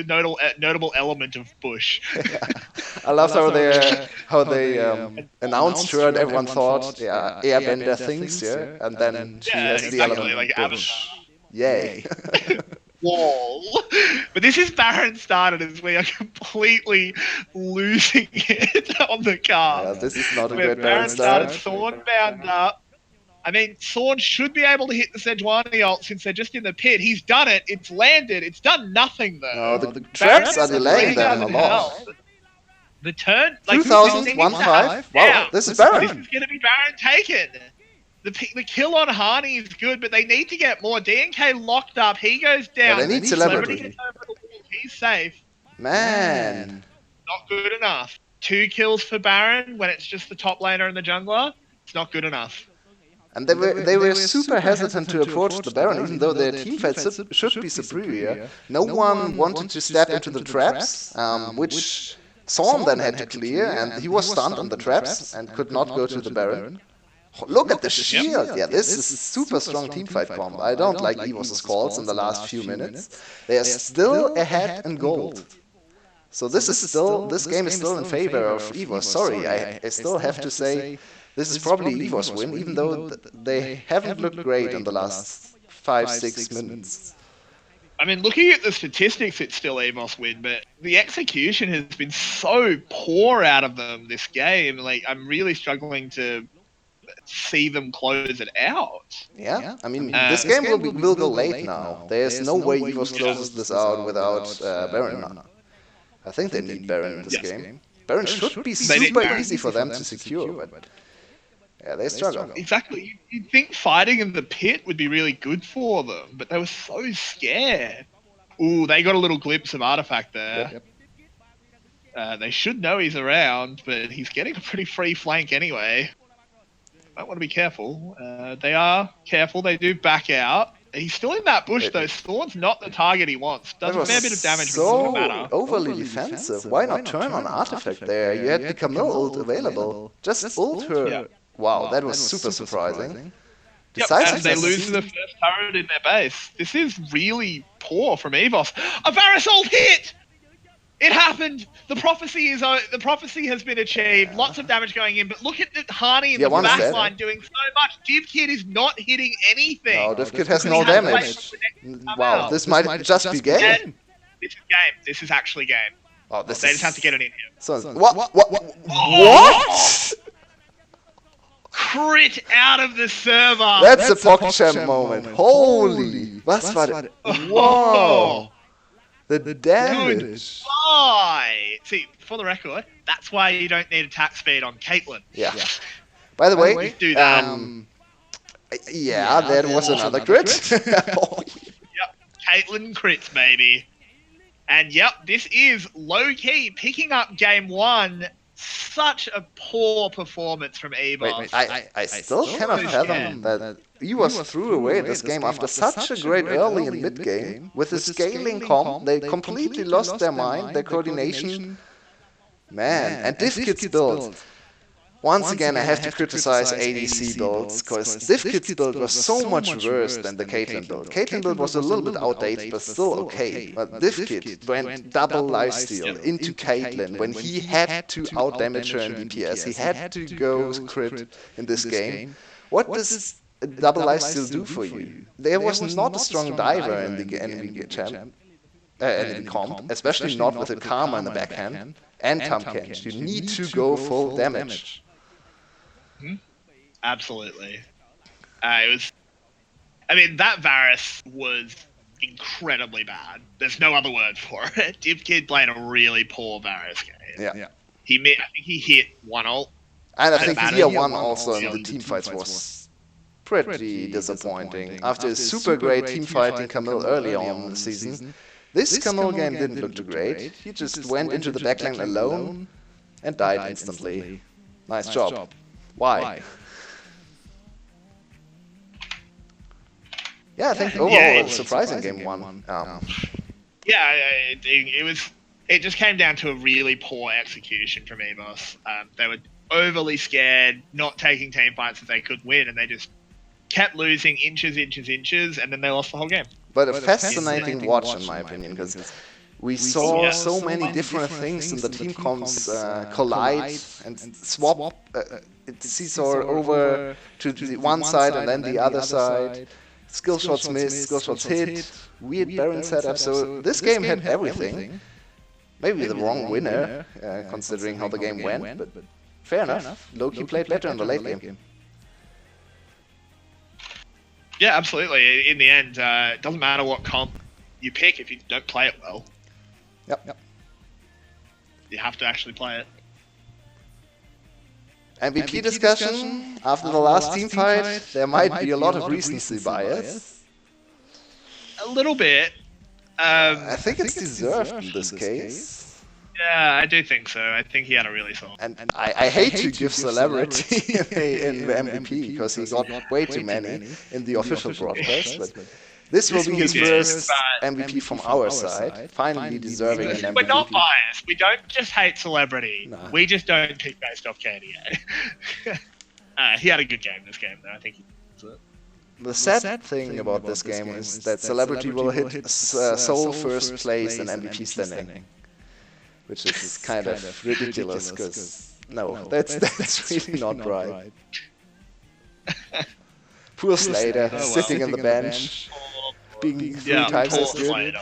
Notable element of bush. I loved how they announced her, and everyone thought, airbender things, and then she has the element like bush. Yay. Wall. But this is Baron started as we are completely losing it on the card. Yeah, this is not a great Baron start. Sorn bound up. I mean, Sorn should be able to hit the Sejuani ult since they're just in the pit. He's done it. It's landed. It's done nothing, though. No, the traps are delaying them a lot. The turn... 2,000, 1-5. Wow, this is Baron. This is going to be Baron taken. The kill on Hani is good, but they need to get more. DNK locked up. He goes down. Yeah, they need Celebrity. He's safe. Man. Not good enough. 2 kills for Baron when it's just the top laner and the jungler. It's not good enough. And they were super hesitant to approach the Baron, even though their team fight should be superior. No one wanted to step into the traps, which Zorn then had to clear, and he was stunned on the traps and could not go to the Baron. Look at the shield! Yeah, this is super strong teamfight comp. I don't like EVOS's calls in the last few minutes. They are still ahead in gold. So this game is still in favor of EVOS. Sorry, I still have to say this is probably EVOS win, even though they haven't looked great in the last 5-6 minutes. I mean, looking at the statistics, it's still EVOS win, but the execution has been so poor out of them this game. Like, I'm really struggling to see them close it out. Yeah, I mean, this game will go late now. There's no way EVOS closes this out without Baron. I think they need Baron in this game. Baron should be super easy for them to secure, but yeah, they struggle. Exactly. You'd think fighting in the pit would be really good for them, but they were so scared. Ooh, they got a little glimpse of Artifact there. Yep. They should know he's around, but he's getting a pretty free flank anyway. Might want to be careful. They are careful. They do back out. He's still in that bush, though. Thorn's not the target he wants. Does a fair bit of damage, but it doesn't matter. Overly defensive. Why not turn on Artifact there? You had the Camille ult available. Just ult her. Yeah. Wow, that was super surprising. Yep, and they lose the first turret in their base. This is really poor from EVOS. A Varus ult hit! It happened. The prophecy has been achieved. Lots of damage going in, but look at the Harney in the backline doing so much. DivKid is not hitting anything. No, DivKid has no damage. Wow, this might just be game. This is game. This is actually game. Oh, they just have to get it in here. So, what? Crit out of the server. That's a PogChamp moment. Holy. Was war das? Wow. The damage. Why? See, for the record, that's why you don't need attack speed on Caitlyn. Yeah. By the way, do that. That was another crit. Yep, Caitlyn crits, baby. And yep, this is low-key picking up game one. Such a poor performance from EVOS. I still cannot fathom that EVOS threw away this game after such a great early and mid game. With the scaling comp, they completely lost their mind, their coordination. Man, and DivKid's build. Once again, I have to criticize ADC builds, because DivKid's build was so much worse than the Caitlyn build. Caitlyn build was a little bit outdated, but still okay. But DivKid went double lifesteal into Caitlyn when he had to outdamage her in DPS. He had to go crit in this game. What does a double lifesteal do for you? There was not a strong diver in the enemy comp, especially not with a Karma in the backhand and Tahm Kench. You need to go full damage. Absolutely. That Varus was incredibly bad. There's no other word for it. DivKid played a really poor Varus game. Yeah. I think he hit one ult. And I think year one also in the teamfights was pretty disappointing. After a super great teamfight in Camille earlier on in the season, this Camille game didn't look too great. He just went into the backline alone and died instantly. Nice job. Why? Yeah, I think overall surprising game one. It just came down to a really poor execution from EVOS. They were overly scared, not taking team fights that they could win, and they just kept losing inches, and then they lost the whole game. But a fascinating watch, in my opinion, because we saw so many different things in the team comps collide and swap. It seesaw over to the one side and then the other side. Skill shots missed, skill shots hit, weird Baron setup. So this game had everything. Maybe the wrong winner, considering how the game went, but fair enough. Loki played better in the late game. Yeah, absolutely. In the end, it doesn't matter what comp you pick if you don't play it well. Yep. You have to actually play it. MVP discussion. After the last team fight, there might be a lot of recency bias. A little bit. I think it's deserved in this case. Yeah, I do think so. I think he had a really solid. And I hate to give celebrity in the MVP because he got way too many in the official broadcast. But This will be his first but MVP from our side, finally deserving an we're not MVP. biased. We don't just hate celebrity. Nah. We just don't pick based off KDA. He had a good game this game, though. I think he was it. The sad thing about this game is that Celebrity will hit sole first place in MVP standing, which is kind of ridiculous, because no, that's really not right. Poor Slater, sitting in the bench, being three times as good.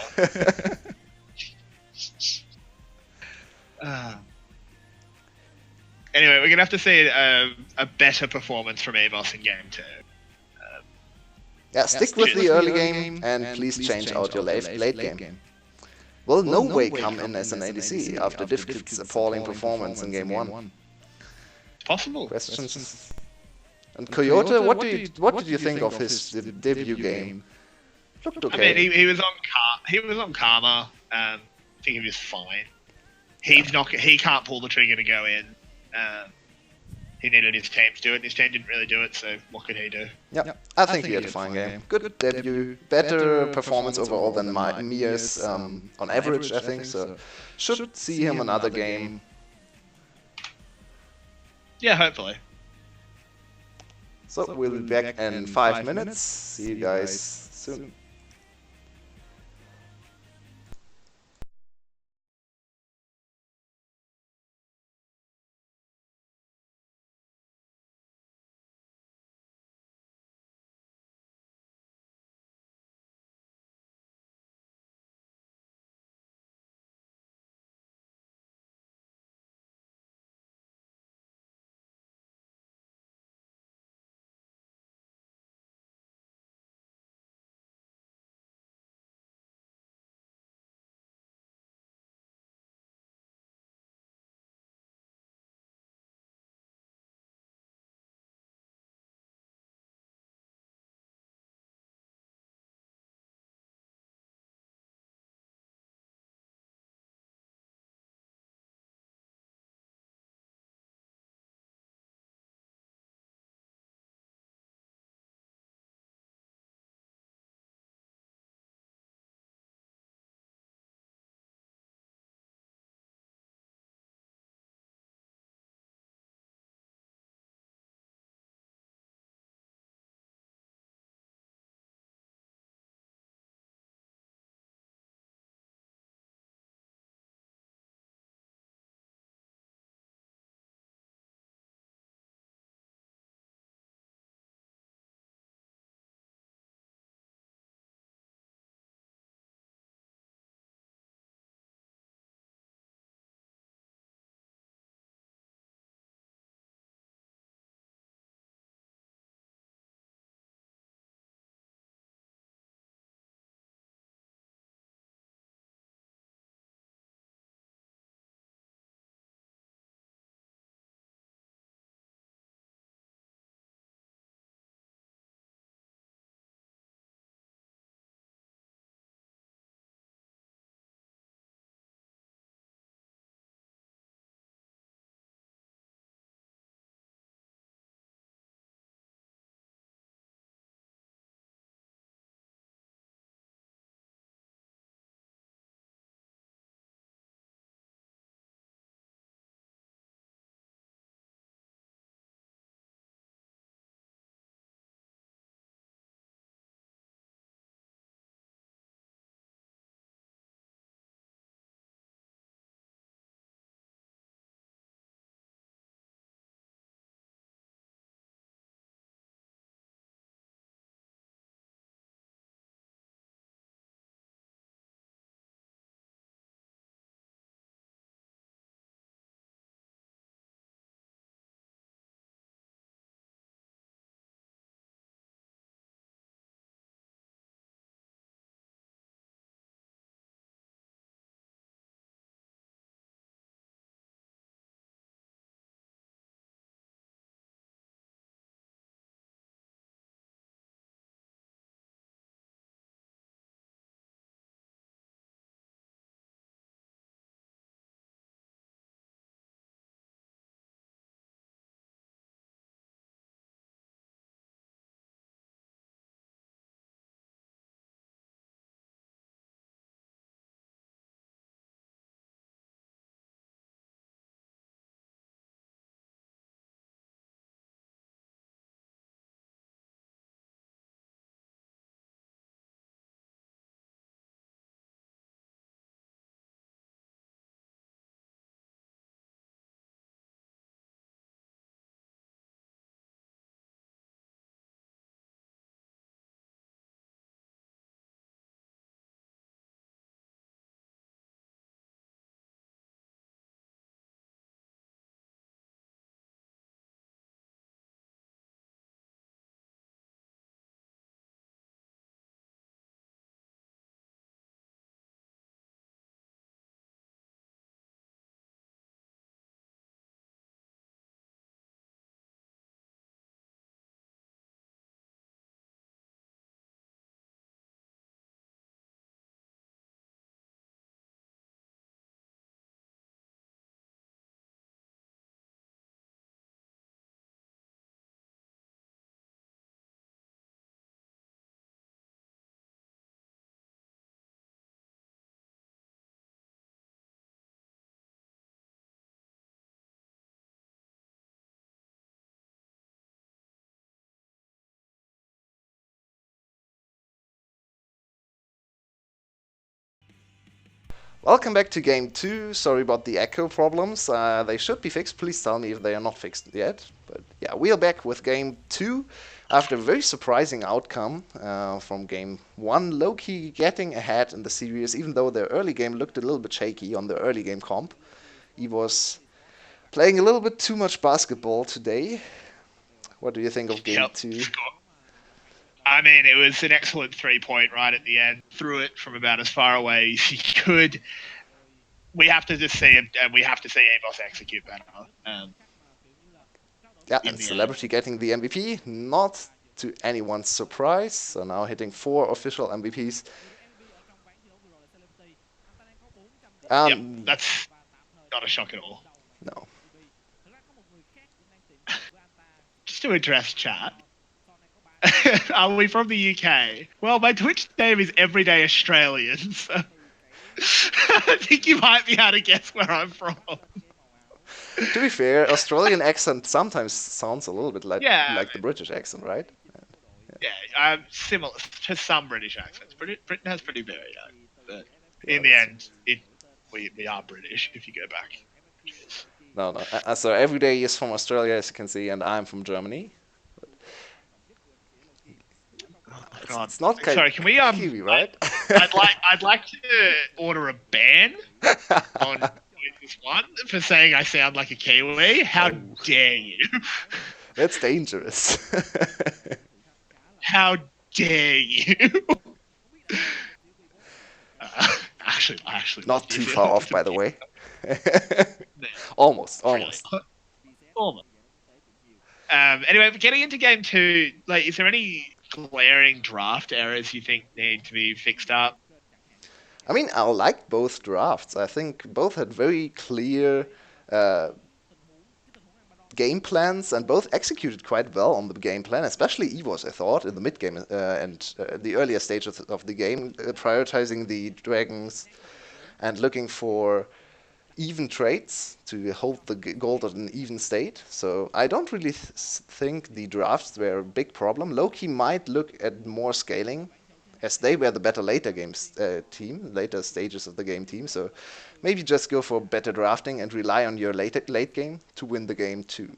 Anyway, we're gonna have to see a better performance from EVOS in game 2. Yeah, stick with the early game and please change out your late game. Will No Way come in as an ADC after Diffkit's appalling performance in game 1? It's possible. Questions? And Coyote, what did you think of his debut game? Looked okay. I mean, he was on Karma. I think he was fine. He can't pull the trigger to go in. He needed his team to do it, and his team didn't really do it, so what could he do? Yeah, I think he had a fine game. Good debut, better performance overall than Mia's on average, I think, so should see him another game. Yeah, hopefully. So we'll be back in 5 minutes. See you guys soon. Welcome back to game 2. Sorry about the echo problems. They should be fixed. Please tell me if they are not fixed yet. But yeah, we are back with game 2 after a very surprising outcome from game 1. Low-key getting ahead in the series, even though their early game looked a little bit shaky on the early game comp. EVOS playing a little bit too much basketball today. What do you think of game 2? I mean, it was an excellent 3-point right at the end. Threw it from about as far away as he could. We have to just see him, and we have to see EVOS execute better. Yeah, and Celebrity getting the MVP, not to anyone's surprise. So now hitting 4 official MVPs. Yep, that's not a shock at all. No. Just to address chat. Are we from the UK? Well, my Twitch name is Everyday Australian, so I think you might be able to guess where I'm from. To be fair, Australian accent sometimes sounds a little bit like the British accent, right? Yeah, similar to some British accents. Britain has pretty varied, but in the end, we are British if you go back. No. So every day is from Australia, as you can see, and I'm from Germany. God. It's not Sorry, can we Kiwi, right? I'd like to order a ban on this one for saying I sound like a Kiwi. How dare you? That's dangerous. How dare you? Actually, not too far off, by the way. Almost. Anyway, getting into game 2, like, is there any glaring draft errors you think need to be fixed up? I mean, I like both drafts. I think both had very clear game plans and both executed quite well on the game plan, especially EVOS, I thought, in the mid game and the earlier stages of the game, prioritizing the dragons and looking for even trades to hold the gold at an even state. So I don't really think the drafts were a big problem. Loki might look at more scaling, as they were the better later games later stages of the game team. So maybe just go for better drafting and rely on your late game to win the game too.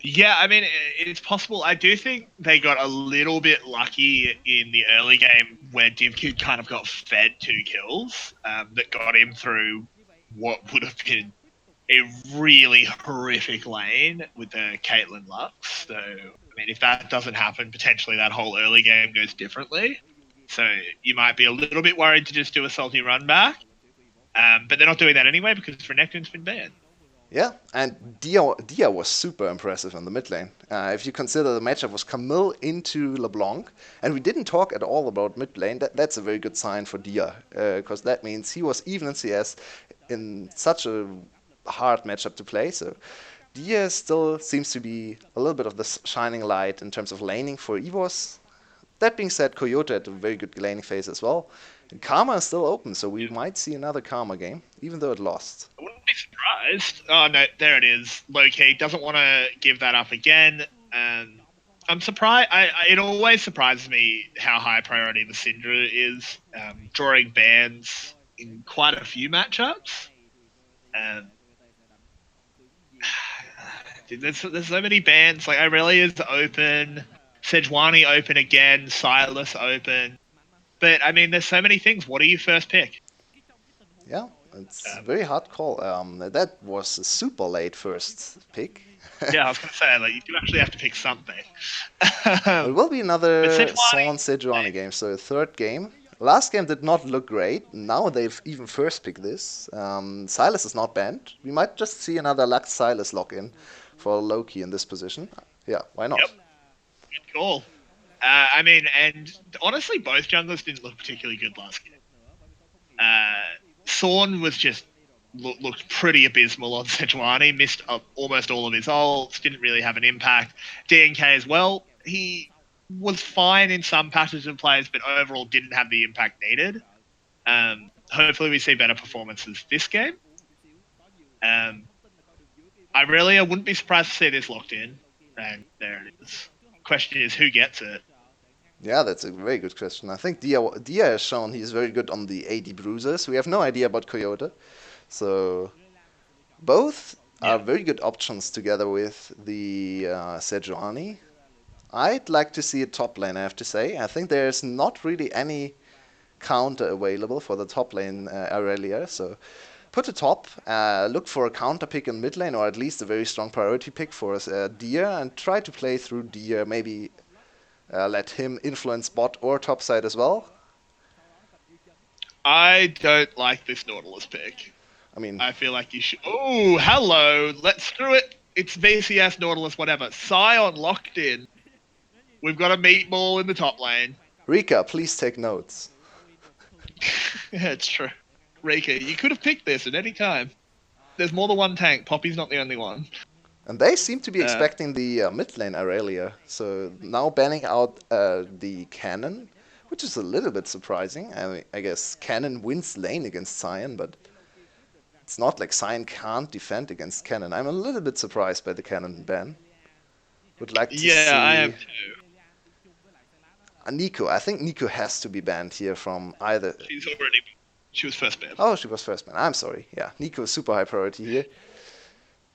Yeah, I mean, it's possible. I do think they got a little bit lucky in the early game where DivKid kind of got fed 2 kills that got him through what would have been a really horrific lane with the Caitlyn Lux. So, I mean, if that doesn't happen, potentially that whole early game goes differently. So you might be a little bit worried to just do a salty run back. But they're not doing that anyway because Renekton's been banned. Yeah, and Dia was super impressive in the mid lane. If you consider the matchup was Camille into LeBlanc, and we didn't talk at all about mid lane, that's a very good sign for Dia, because that means he was even in CS in such a hard matchup to play. So Dia still seems to be a little bit of the shining light in terms of laning for EVOS. That being said, Coyote had a very good laning phase as well. And Karma is still open, so we might see another Karma game, even though it lost. I wouldn't be surprised. Oh, no, there it is. Low-key doesn't want to give that up again. I'm surprised. It always surprises me how high priority the Syndra is, drawing bans in quite a few matchups. There's so many bans. Like, Aurelia's open, Sejuani open again, Silas open. But, I mean, there's so many things. What do you first pick? Yeah, it's a very hard call. That was a super late first pick. Yeah, I was going to say, like, you do actually have to pick something. It will be another Son Sejuani game, so a third game. Last game did not look great. Now they've even first picked this. Silas is not banned. We might just see another Lux Silas lock-in for Loki in this position. Yeah, why not? Yep. Good call. I mean, and honestly, both junglers didn't look particularly good last game. Sorn was just looked pretty abysmal on Sejuani, missed almost all of his ults, didn't really have an impact. DNK as well, he was fine in some patterns of plays, but overall didn't have the impact needed. Hopefully we see better performances this game. I wouldn't be surprised to see this locked in, and there it is. Question is, who gets it? Yeah, that's a very good question. I think Dia has shown he's very good on the AD bruisers. We have no idea about Coyote. So both are Yeah. very good options together with the Sejuani. I'd like to see a top lane, I have to say. I think there's not really any counter available for the top lane Aurelia. So put a top, look for a counter pick in mid lane, or at least a very strong priority pick for Deer, and try to play through Deer. Maybe let him influence bot or top side as well. I don't like this Nautilus pick. I mean, I feel like you should. Oh, hello. Let's screw it. It's VCS, Nautilus, whatever. Scion locked in. We've got a meatball in the top lane. Rika, please take notes. Yeah, it's true. Rika, you could have picked this at any time. There's more than one tank. Poppy's not the only one. And they seem to be Uh, expecting the mid lane Aurelia. So now banning out the cannon, which is a little bit surprising. I mean, I guess cannon wins lane against Cyan, but it's not like Cyan can't defend against cannon. I'm a little bit surprised by the cannon ban. Would like to yeah, I am see too. Nico. I think Nico has to be banned here from either. She was first banned. Oh, she was first ban. I'm sorry. Yeah, Nico is super high priority here.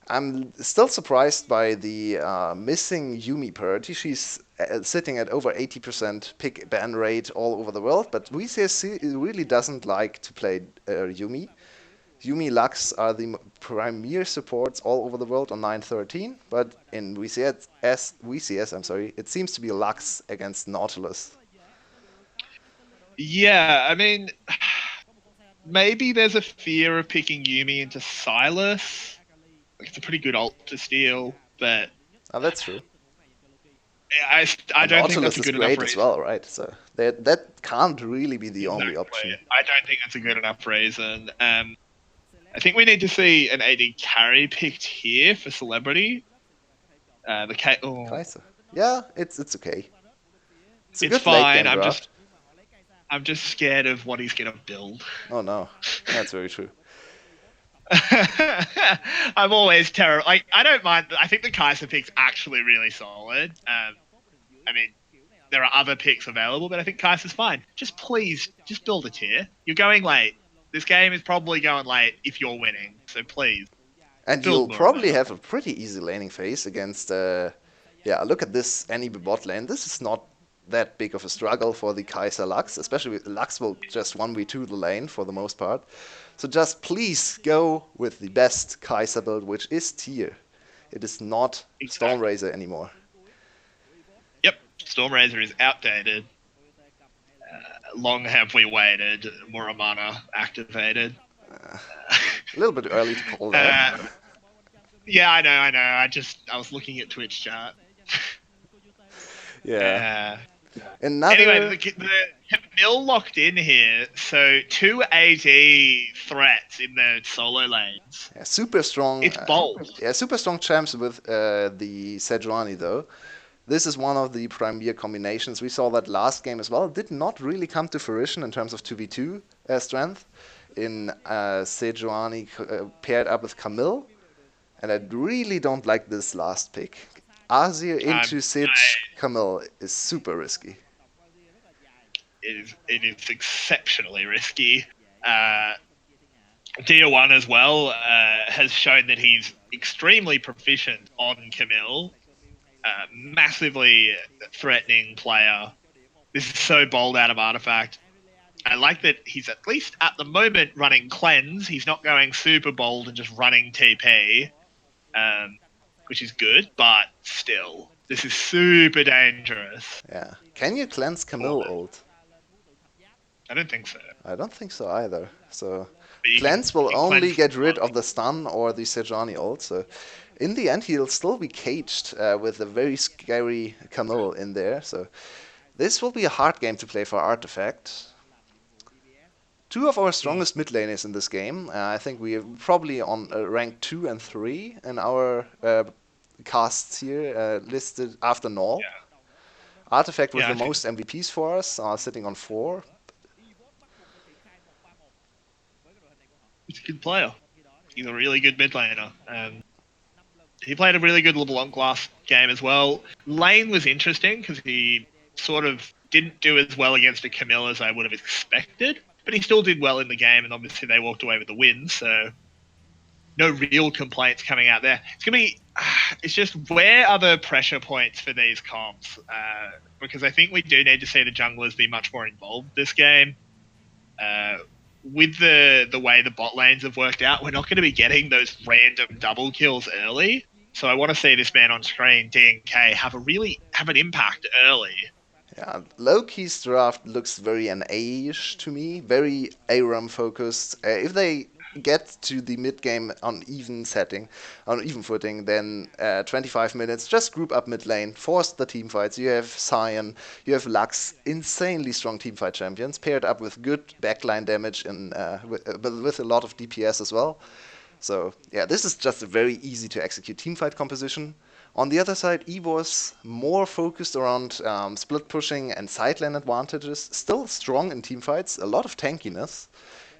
I'm still surprised by the missing Yumi priority. She's sitting at over 80% pick ban rate all over the world, but VCS really doesn't like to play Yumi. Yumi Lux are the premier supports all over the world on 913, but in VCS, I'm sorry, it seems to be Lux against Nautilus. Yeah, I mean, maybe there's a fear of picking Yumi into Silas. Like, it's a pretty good ult to steal, but Oh, that's true. I And don't think that's Nautilus a is good enough great as reason. well, right? So that can't really be the only Exactly. option. I don't think that's a good enough reason. I think we need to see an AD carry picked here for celebrity. Kaiser. Yeah, it's okay. It's a It's good late fine. game draft. I'm just scared of what he's gonna build. Oh no, that's very true. I'm always terrible. Like, I don't mind. I think the Kaiser pick's actually really solid. I mean, there are other picks available, but I think Kaiser's fine. Just please, just build a tier. You're going late. This game is probably going late if you're winning. So please, And build you'll more of probably them. have a pretty easy laning phase against. Yeah, look at this NEB bot lane. This is not that big of a struggle for the Kaiser Lux, especially with Lux will just 1v2 the lane for the most part. So just please go with the best Kaiser build, which is tier. It is not Exactly. Stormrazor anymore. Yep. Stormrazor is outdated. Long have we waited. Muramana activated. A little bit early to call that. uh, yeah, I know. I was looking at Twitch chat. Yeah. Anyway, Another. the Camille locked in here, so 2 AD threats in the solo lanes. Yeah, super strong. It's bold. Yeah, super strong champs with the Sejuani though. This is one of the premier combinations. We saw that last game as well. It did not really come to fruition in terms of 2v2 strength in Sejuani paired up with Camille. And I really don't like this last pick. Azir into Sej Camille is super risky. It is exceptionally risky. Dia1 as well has shown that he's extremely proficient on Camille. Massively threatening player. This is so bold out of Artifact. I like that he's at least at the moment running Cleanse. He's not going super bold and just running TP, which is good, but still, this is super dangerous. Yeah. Can you cleanse Camille ult? I don't think so. I don't think so either. So But cleanse will you can only cleanse get rid of the stun or the Sejuani ult. So in the end, he'll still be caged with a very scary Camille in there. So this will be a hard game to play for Artifact. Two of our strongest mid laners in this game. I think we are probably on rank 2 and 3 in our casts here, listed after Null. Yeah. Artifact with Yeah, the most MVPs for us, sitting on 4. He's a good player. He's a really good mid laner. He played a really good LeBlanc last game as well. Lane was interesting because he sort of didn't do as well against a Camille as I would have expected, but he still did well in the game, and obviously they walked away with the win, so no real complaints coming out there. It's going to be, it's just where are the pressure points for these comps? Because I think we do need to see the junglers be much more involved this game. With the way the bot lanes have worked out, we're not going to be getting those random double kills early. So I want to see this man on screen, DNK, have an impact early. Yeah, Loki's draft looks very an A-ish to me, very ARAM focused. If they get to the mid game on even footing, then 25 minutes, just group up mid lane, force the team fights. You have Sion, you have Lux, insanely strong teamfight champions, paired up with good backline damage and with a lot of DPS as well. So yeah, this is just a very easy to execute teamfight composition. On the other side, EVOS more focused around split pushing and side lane advantages, still strong in teamfights, a lot of tankiness.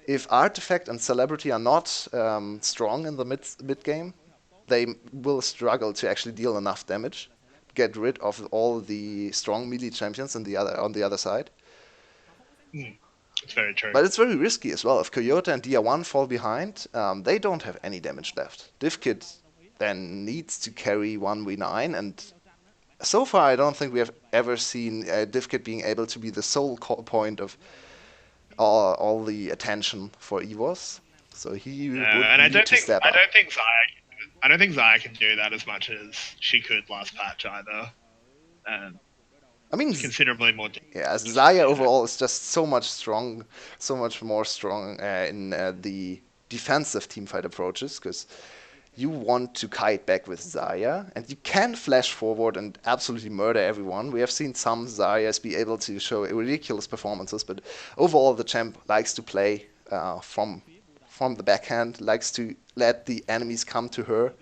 If Artifact and Celebrity are not strong in the mid game, they will struggle to actually deal enough damage, get rid of all the strong melee champions on the other side. It's very true. But it's very risky as well. If Coyote and Dia1 fall behind, they don't have any damage left. DivKid then needs to carry 1v9, and so far I don't think we have ever seen DivKid being able to be the sole point of all the attention for EVOS. So he would need to step up. I don't think Xayah can do that as much as she could last patch either. I mean, considerably more. Yeah, Xayah overall is just so much more strong in the defensive teamfight approaches, because you want to kite back with Xayah, and you can flash forward and absolutely murder everyone. We have seen some Xayahs be able to show ridiculous performances, but overall the champ likes to play from the backhand, likes to let the enemies come to her,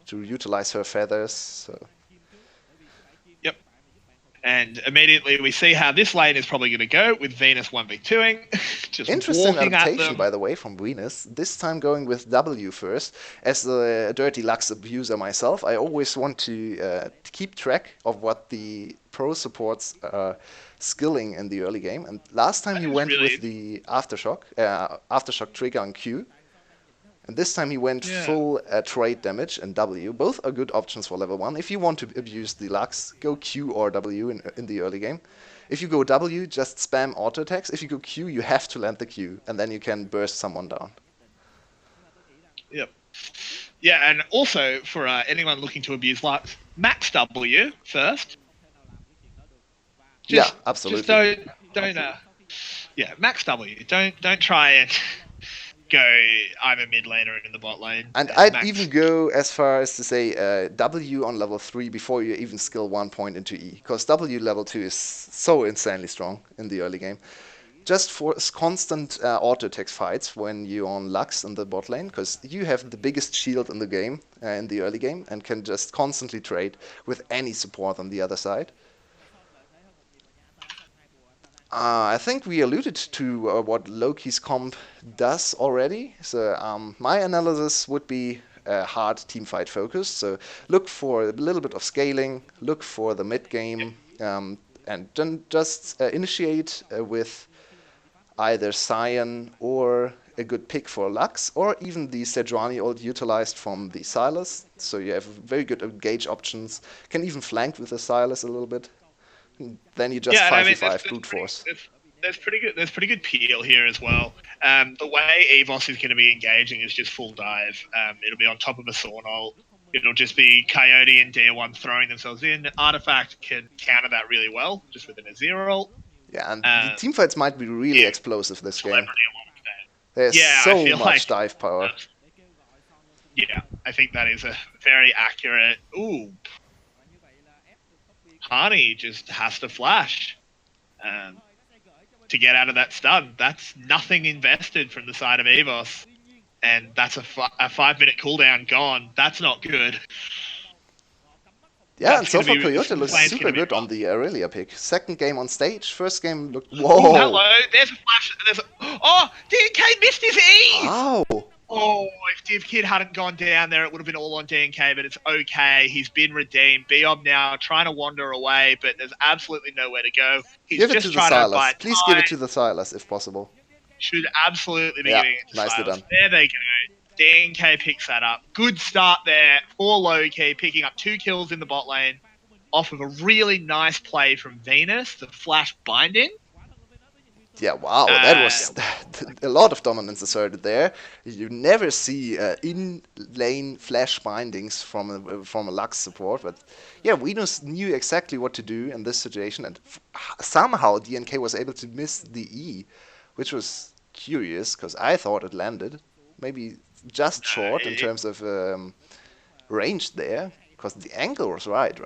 to utilize her feathers. So. Yep. And immediately we see how this lane is probably going to go with Venus 1v2ing. Just interesting adaptation, by the way, from Venus. This time going with W first. As a dirty Lux abuser myself, I always want to keep track of what the pro supports are skilling in the early game. And last time he went with the Aftershock trigger on Q. And this time he went full trade damage and W. Both are good options for level 1. If you want to abuse the Lux, go Q or W in the early game. If you go W, just spam auto attacks. If you go Q, you have to land the Q, and then you can burst someone down. Yep. Yeah, and also for anyone looking to abuse Lux, max W first. Yeah, absolutely. Just don't yeah, max W. Don't try and go either mid lane or in the bot lane. And I'd even go as far as to say W on level 3 before you even skill 1 point into E, because W level 2 is so insanely strong in the early game. Just for constant auto attack fights when you're on Lux in the bot lane, because you have the biggest shield in the game, in the early game, and can just constantly trade with any support on the other side. I think we alluded to what Loki's comp does already. So my analysis would be hard teamfight focused. So look for a little bit of scaling, look for the mid game, and then just initiate with either Sion or a good pick for Lux, or even the Sejuani ult utilized from the Sylas. So you have very good engage options. Can even flank with the Sylas a little bit. Then you just 5v5 brute force. There's pretty good peel here as well. The way EVOS is going to be engaging is just full dive. It'll be on top of a Thorn ult. It'll just be Coyote and Dia1 throwing themselves in. Artifact can counter that really well, just with an Azir ult. Yeah, and the teamfights might be really explosive this game. There's so much dive power. Yeah, I think that is a very accurate. Ooh. Hani just has to flash to get out of that stun. That's nothing invested from the side of EVOS. And that's a 5-minute cooldown gone. That's not good. Yeah, and so far Coyote looks super good on the Aurelia pick. Second game on stage, first game looked... Whoa! Ooh, hello, there's a flash. Oh, DK missed his E! Wow! Oh, if Div Kid hadn't gone down there, it would have been all on DNK, but it's okay. He's been redeemed. Bob now trying to wander away, but there's absolutely nowhere to go. He's Give it to just the trying to Silas. buy Please give it time. to the Silas if possible. Should absolutely be Yeah, giving it to nicely Silas. done. There they go. DNK picks that up. Good start there for Loki, picking up 2 kills in the bot lane off of a really nice play from Venus, the flash binding. Yeah, wow, that was a lot of dominance asserted there. You never see in-lane flash bindings from a Lux support, but yeah, Venus knew exactly what to do in this situation, and somehow DNK was able to miss the E, which was curious, because I thought it landed. Maybe just short in terms of range there, because the angle was right.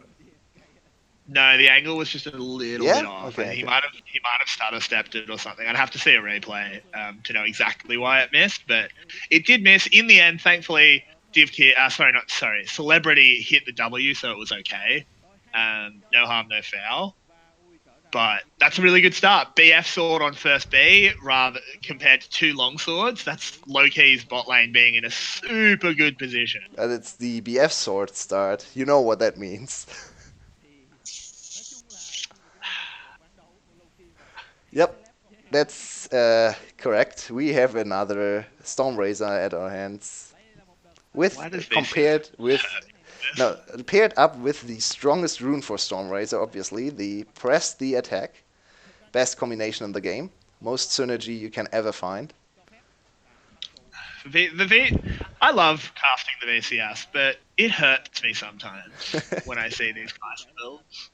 No, the angle was just a little Yeah? bit off. Okay, He okay. might have stutter stepped it or something. I'd have to see a replay to know exactly why it missed, but it did miss. In the end, thankfully, Celebrity hit the W, so it was okay. No harm, no foul. But that's a really good start. BF sword on first B rather compared to 2 long swords. That's Loki's bot lane being in a super good position. And it's the BF sword start. You know what that means. Yep, that's correct. We have another Stormrazor at our hands. Paired up with the strongest rune for Stormrazor, obviously, the Press the Attack. Best combination in the game. Most synergy you can ever find. I love casting the VCS, but it hurts me sometimes when I see these class builds.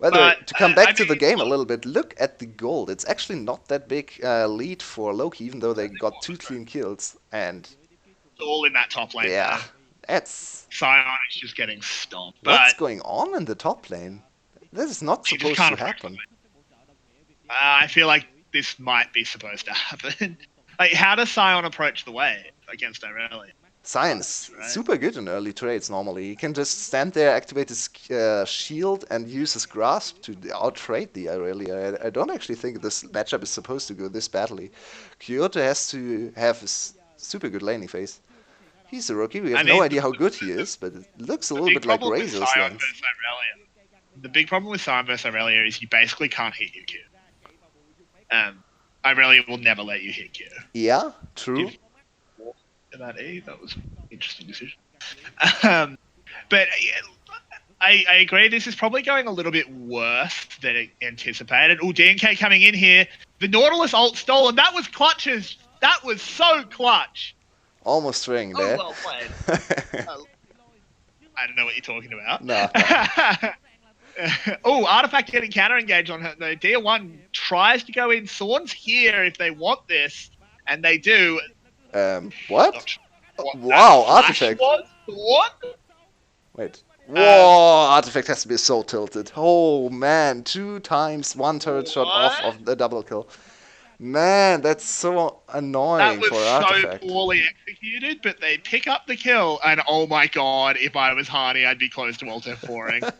By the way, to come back to the game a little bit, look at the gold. It's actually not that big lead for Loki, even though they got 2 clean kills. And all in that top lane. Yeah, that's... Sion is just getting stomped. What's going on in the top lane? This is not supposed to happen. I feel like this might be supposed to happen. Like, how does Sion approach the wave against Aurelia? Sion's super good in early trades normally. He can just stand there, activate his shield, and use his grasp to out-trade the Aurelia. I don't actually think this matchup is supposed to go this badly. Kyoto has to have his super good laning phase. He's a rookie, we have no idea how good he is, but it looks a little bit like Razor's lanes. The big problem with Sion versus Aurelia is you basically can't hit your Q. Aurelia will never let you hit Q. Yeah, true. That was an interesting decision. But I agree, this is probably going a little bit worse than anticipated. DNK coming in here. The Nautilus ult stolen. That was clutches. That was so clutch. Almost swing there. Well played. I don't know what you're talking about. No. Artifact getting counter engaged on her. No, DR1 tries to go in. Thorn's here if they want this, and they do. What? Wow, Artifact. What? Wait. Whoa, Artifact has to be so tilted. Oh man, 2 times 1 turret shot off of the double kill. Man, that's so annoying for Artifact. That was so poorly executed, but they pick up the kill, and oh my god, if I was Harney, I'd be close to Alt F4ing.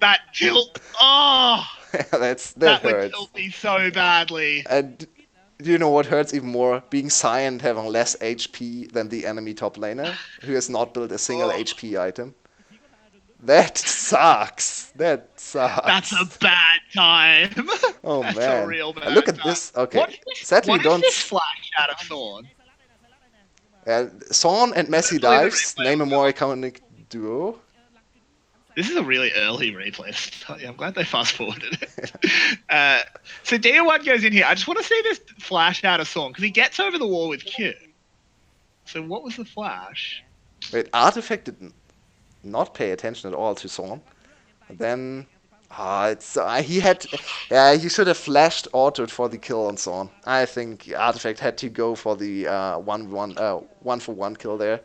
That tilt, that would tilt me so badly. And do you know what hurts even more? Being Sion having less HP than the enemy top laner, who has not built a single HP item. That sucks. That sucks. That's a bad time. Oh That's man. A real bad Look at time. this. Okay. Sadly, what is this flash out of Thorn? Thorn and Messi Dives, name a more iconic duo. This is a really early replay. I'm glad they fast forwarded it. So DR1 goes in here. I just want to see this flash out of Thorn because he gets over the wall with Q. So what was the flash? Wait, Artifact did not pay attention at all to Thorn. Then he should have flashed autoed for the kill on Thorn. I think Artifact had to go for the 1-for-1 kill there.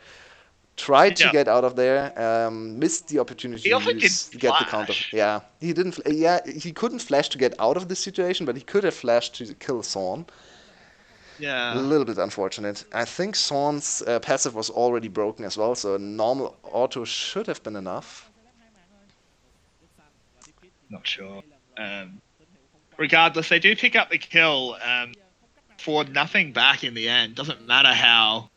Tried to get out of there, missed the opportunity to get the counter. Yeah, he didn't. He couldn't flash to get out of this situation, but he could have flashed to kill Thorn. Yeah. A little bit unfortunate. I think Thorn's passive was already broken as well, so a normal auto should have been enough. Not sure. Regardless, they do pick up the kill for nothing back in the end. Doesn't matter how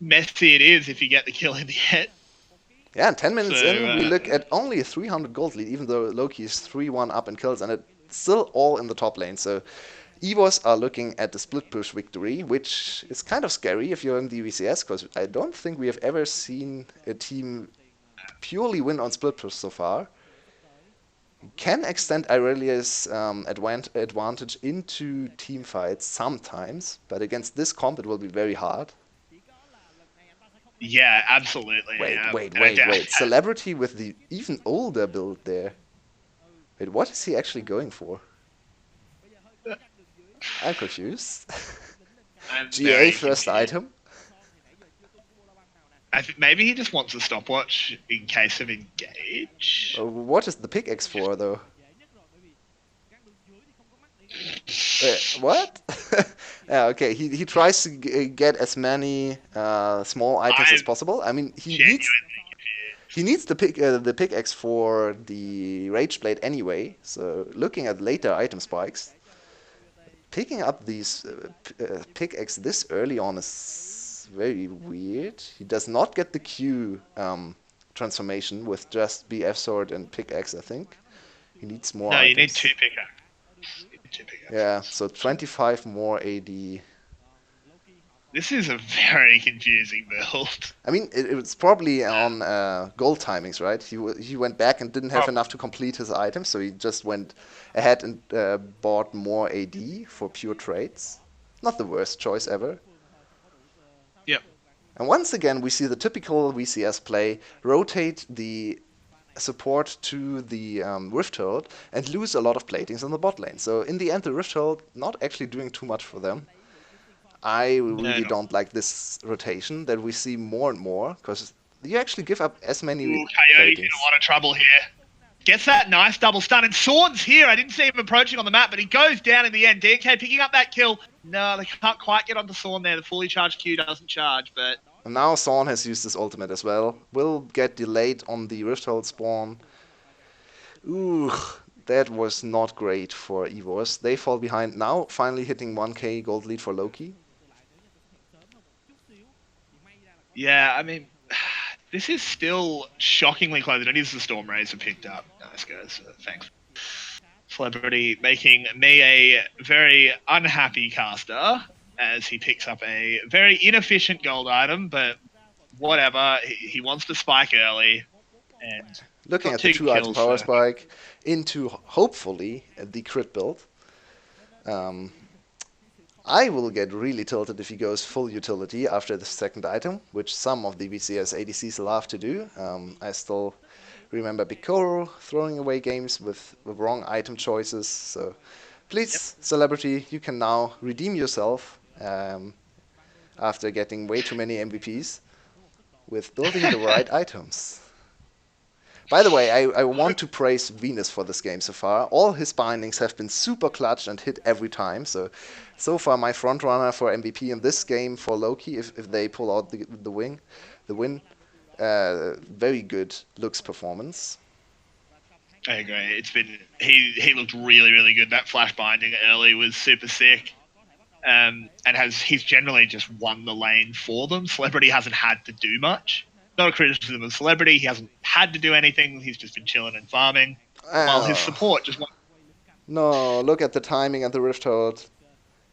messy it is if you get the kill in the end. Yeah, and 10 minutes So, in, we look at only a 300 gold lead, even though Loki is 3-1 up in kills, and it's still all in the top lane. So EVOS are looking at the split push victory, which is kind of scary if you're in the VCS, because I don't think we have ever seen a team purely win on split push so far. Can extend Irelia's advantage into team fights sometimes, but against this comp it will be very hard. yeah, absolutely. Wait. Celebrity with the even older build there. Wait, what is he actually going for? I'm confused. GA first item? I think maybe he just wants a stopwatch in case of engage. What is the pickaxe for, though? What? Yeah, okay. He tries to get as many small items as possible. I mean, he needs the pickaxe for the Rage Blade anyway. So looking at later item spikes, picking up these pickaxe this early on is very weird. He does not get the Q transformation with just BF sword and pickaxe, I think. He needs more items. No, you need two pickaxes. Yeah, so 25 more AD. This is a very confusing build. I mean, it was probably on gold timings, right? He went back and didn't have enough to complete his items, so he just went ahead and bought more AD for pure trades. Not the worst choice ever. Yep. And once again, we see the typical VCS play, rotate the support to the Rift Herald and lose a lot of platings on the bot lane. So in the end, the Rift Herald not actually doing too much for them. I really don't like this rotation that we see more and more, because you actually give up as many Coyote's in a lot of trouble here. Gets that nice double stun, and Sorn's here. I didn't see him approaching on the map, but he goes down in the end. DK picking up that kill. No, they can't quite get onto Sorn there. The fully charged Q doesn't charge, but... And now Sorn has used his ultimate as well. Will get delayed on the Rift Herald spawn. Ooh, that was not great for EVOS. They fall behind now, finally hitting 1k gold lead for Loki. Yeah, I mean, this is still shockingly close. It is the Storm Razor picked up. Nice, guys. Thanks. Celebrity making me a very unhappy caster as he picks up a very inefficient gold item, but whatever. He wants to spike early. And looking at the 2-item power spike into, hopefully, the crit build. I will get really tilted if he goes full utility after the second item, which some of the VCS ADCs love to do. I still remember Picoro throwing away games with wrong item choices. So please, Celebrity, you can now redeem yourself after getting way too many MVPs with building the right items. By the way, I want to praise Venus for this game so far. All his bindings have been super clutch and hit every time. So far my front runner for MVP in this game for Loki, if they pull out the win. Very good Lux performance. I agree. It's been he looked really good. That flash binding early was super sick. And he's generally just won the lane for them. Celebrity hasn't had to do much. Not a criticism of Celebrity. He hasn't had to do anything. He's just been chilling and farming. While his support just... No, look at the timing at the Rift Herald.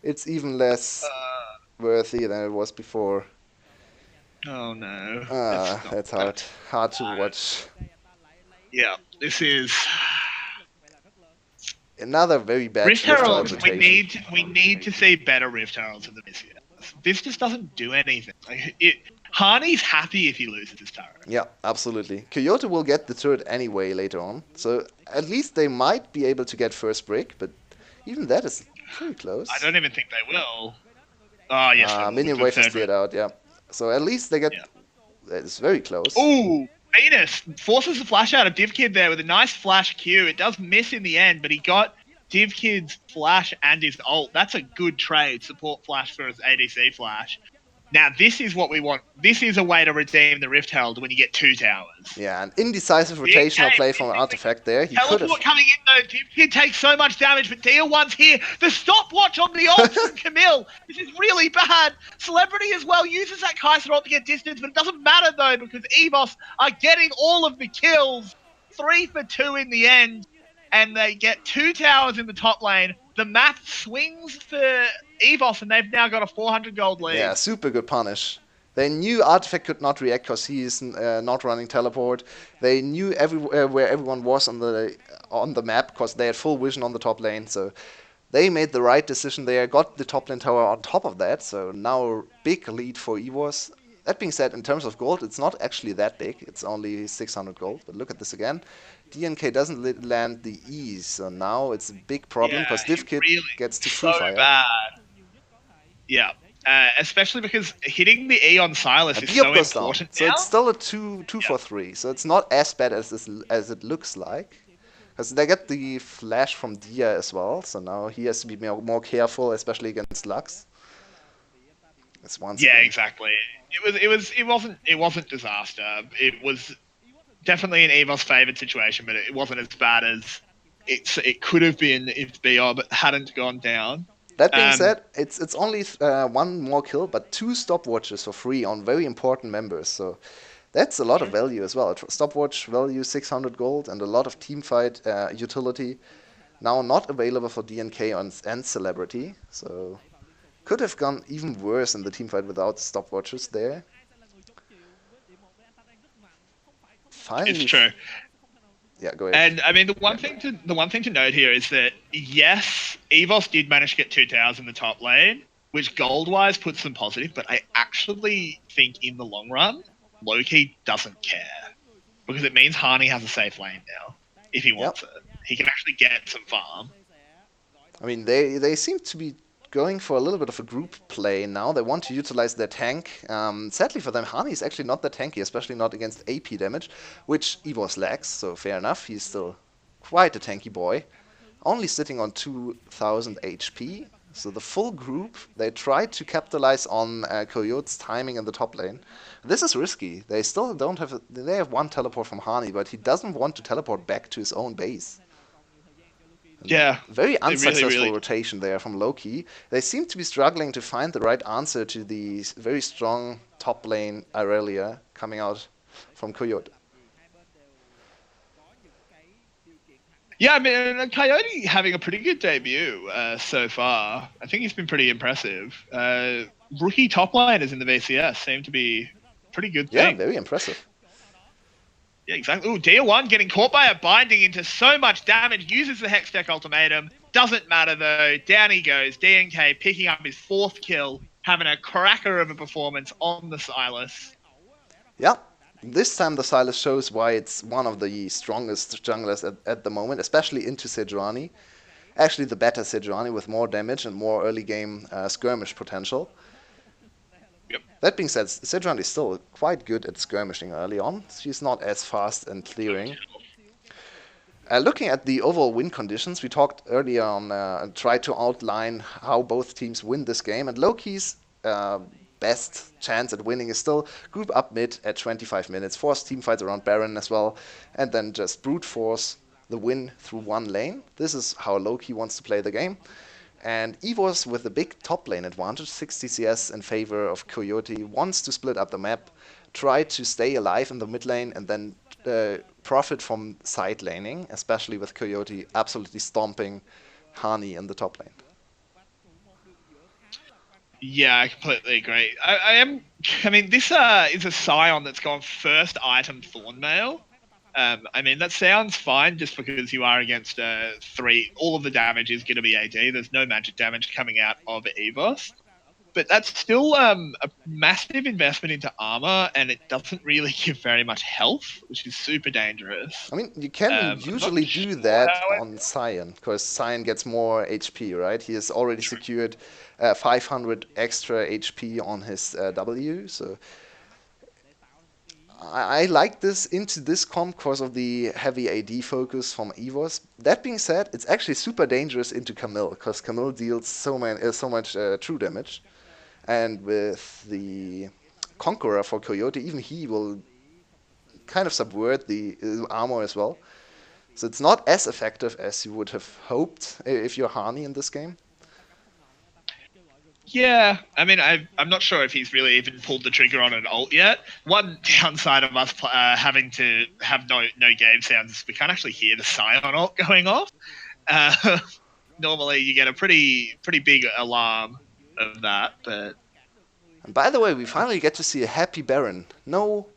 It's even less worthy than it was before. Oh no. That's hard to watch. Yeah, this is... Another very bad Rift Heralds. We need to see better Rift Heralds in the VCS. This just doesn't do anything. Harney's happy if he loses his turret. Yeah, absolutely. Coyote will get the turret anyway later on, so at least they might be able to get first break, but even that is pretty close. I don't even think they will. Oh, yes. Minion wave is cleared out, yeah. So at least they get... Yeah. It's very close. Ooh! Venus forces the flash out of DivKid there with a nice flash Q. It does miss in the end, but he got DivKid's flash and his ult. That's a good trade. Support flash for his ADC flash. Now, this is what we want. This is a way to redeem the Rift Herald when you get 2 towers. Yeah, an indecisive DK rotational play from an artifact there. He could have. teleport coming in though. Kid takes so much damage, but DL1's here. The stopwatch on the ult from Camille. This is really bad. Celebrity as well uses that Kaiser ult to get distance, but it doesn't matter though because EVOS are getting all of the kills. 3 for 2 in the end, and they get 2 towers in the top lane. The map swings for EVOS, and they've now got a 400 gold lead. Yeah, super good punish. They knew Artifact could not react because he is not running teleport. They knew where everyone was on the map because they had full vision on the top lane. So they made the right decision there, got the top lane tower on top of that. So now big lead for EVOS. That being said, in terms of gold, it's not actually that big. It's only 600 gold. But look at this again. DNK doesn't land the E, so now it's a big problem because DivKit really gets to free fire. Bad. Yeah. Especially because hitting the E on Silas is so important now. So it's still a 2 for 3. So it's not as bad as it looks like. Because they get the flash from Dia as well. So now he has to be more careful, especially against Lux. Yeah, exactly. It wasn't disaster. It was definitely an EVOS favored situation, but it wasn't as bad as it could have been if BO hadn't gone down. That being said, it's only 1 more kill, but 2 stopwatches for free on very important members. So that's a lot of value as well. Stopwatch value 600 gold and a lot of teamfight utility. Now not available for DNK and Celebrity. So could have gone even worse in the teamfight without stopwatches there. Finally, it's true. Yeah, go ahead. And I mean, the one thing to note here is that yes, EVOS did manage to get 2 towers in the top lane, which gold-wise puts them positive. But I actually think in the long run, LK doesn't care because it means Hani has a safe lane now if he wants it. He can actually get some farm. I mean, they seem to be going for a little bit of a group play now. They want to utilize their tank. Sadly for them, Hani is actually not that tanky, especially not against AP damage, which EVOS lacks, so fair enough. He's still quite a tanky boy. Only sitting on 2000 HP. So the full group, they tried to capitalize on Coyote's timing in the top lane. This is risky. They still don't have... They have 1 teleport from Hani, but he doesn't want to teleport back to his own base. Yeah. Very unsuccessful rotation there from LK. They seem to be struggling to find the right answer to the very strong top lane Irelia coming out from Coyote. Yeah, I mean, Coyote having a pretty good debut so far. I think he's been pretty impressive. Rookie top laners in the VCS seem to be pretty good thing. Yeah, very impressive. Yeah, exactly. Ooh, DL1 getting caught by a binding into so much damage, uses the Hextech ultimatum. Doesn't matter though. Down he goes. DNK picking up his 4th kill, having a cracker of a performance on the Silas. Yeah. This time the Silas shows why it's one of the strongest junglers at the moment, especially into Sejuani. Actually the better Sejuani with more damage and more early game skirmish potential. Yep. That being said, Sejuani is still quite good at skirmishing early on. She's not as fast and clearing. Looking at the overall win conditions, we talked earlier on and tried to outline how both teams win this game. And LK's best chance at winning is still group up mid at 25 minutes, force teamfights around Baron as well, and then just brute force the win through 1 lane. This is how LK wants to play the game. And EVOS with a big top lane advantage, 60 CS in favor of Coyote, wants to split up the map, try to stay alive in the mid lane, and then profit from side laning, especially with Coyote absolutely stomping Hani in the top lane. Yeah, I completely agree. I mean, this is a Scion that's gone first item Thornmail. I mean, that sounds fine just because you are against 3. All of the damage is going to be AD. There's no magic damage coming out of EVOS. But that's still a massive investment into armor, and it doesn't really give very much health, which is super dangerous. I mean, you can usually do that on Sion, because Sion gets more HP, right? He has already secured 500 extra HP on his W, so... I like this into this comp because of the heavy AD focus from EVOS. That being said, it's actually super dangerous into Camille because Camille deals so much true damage. And with the Conqueror for Coyote, even he will kind of subvert the armor as well. So it's not as effective as you would have hoped if you're Hani in this game. Yeah, I mean, I'm not sure if he's really even pulled the trigger on an ult yet. One downside of us having to have no game sounds is we can't actually hear the Scion ult going off. Normally, you get a pretty big alarm of that, but And by the way, we finally get to see a happy Baron. No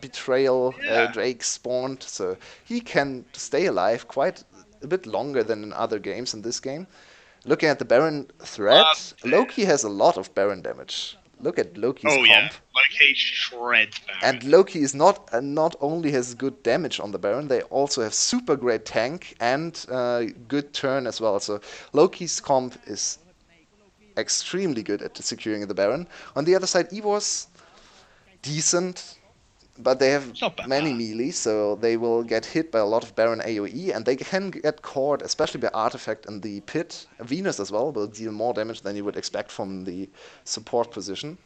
betrayal. yeah, Drake spawned, so he can stay alive quite a bit longer than in other games in this game. Looking at the Baron love threat, Loki this. has a lot of Baron damage. Look at Loki's Oh yeah, comp. Loki shreds And Baron. Loki is not only has good damage on the Baron, they also have super great tank and good turn as well. So Loki's comp is extremely good at securing the Baron. On the other side, EVOS decent, but they have It's not bad. many melee, so they will get hit by a lot of Baron AoE, and they can get caught, especially by Artifact in the pit. Venus as well will deal more damage than you would expect from the support position.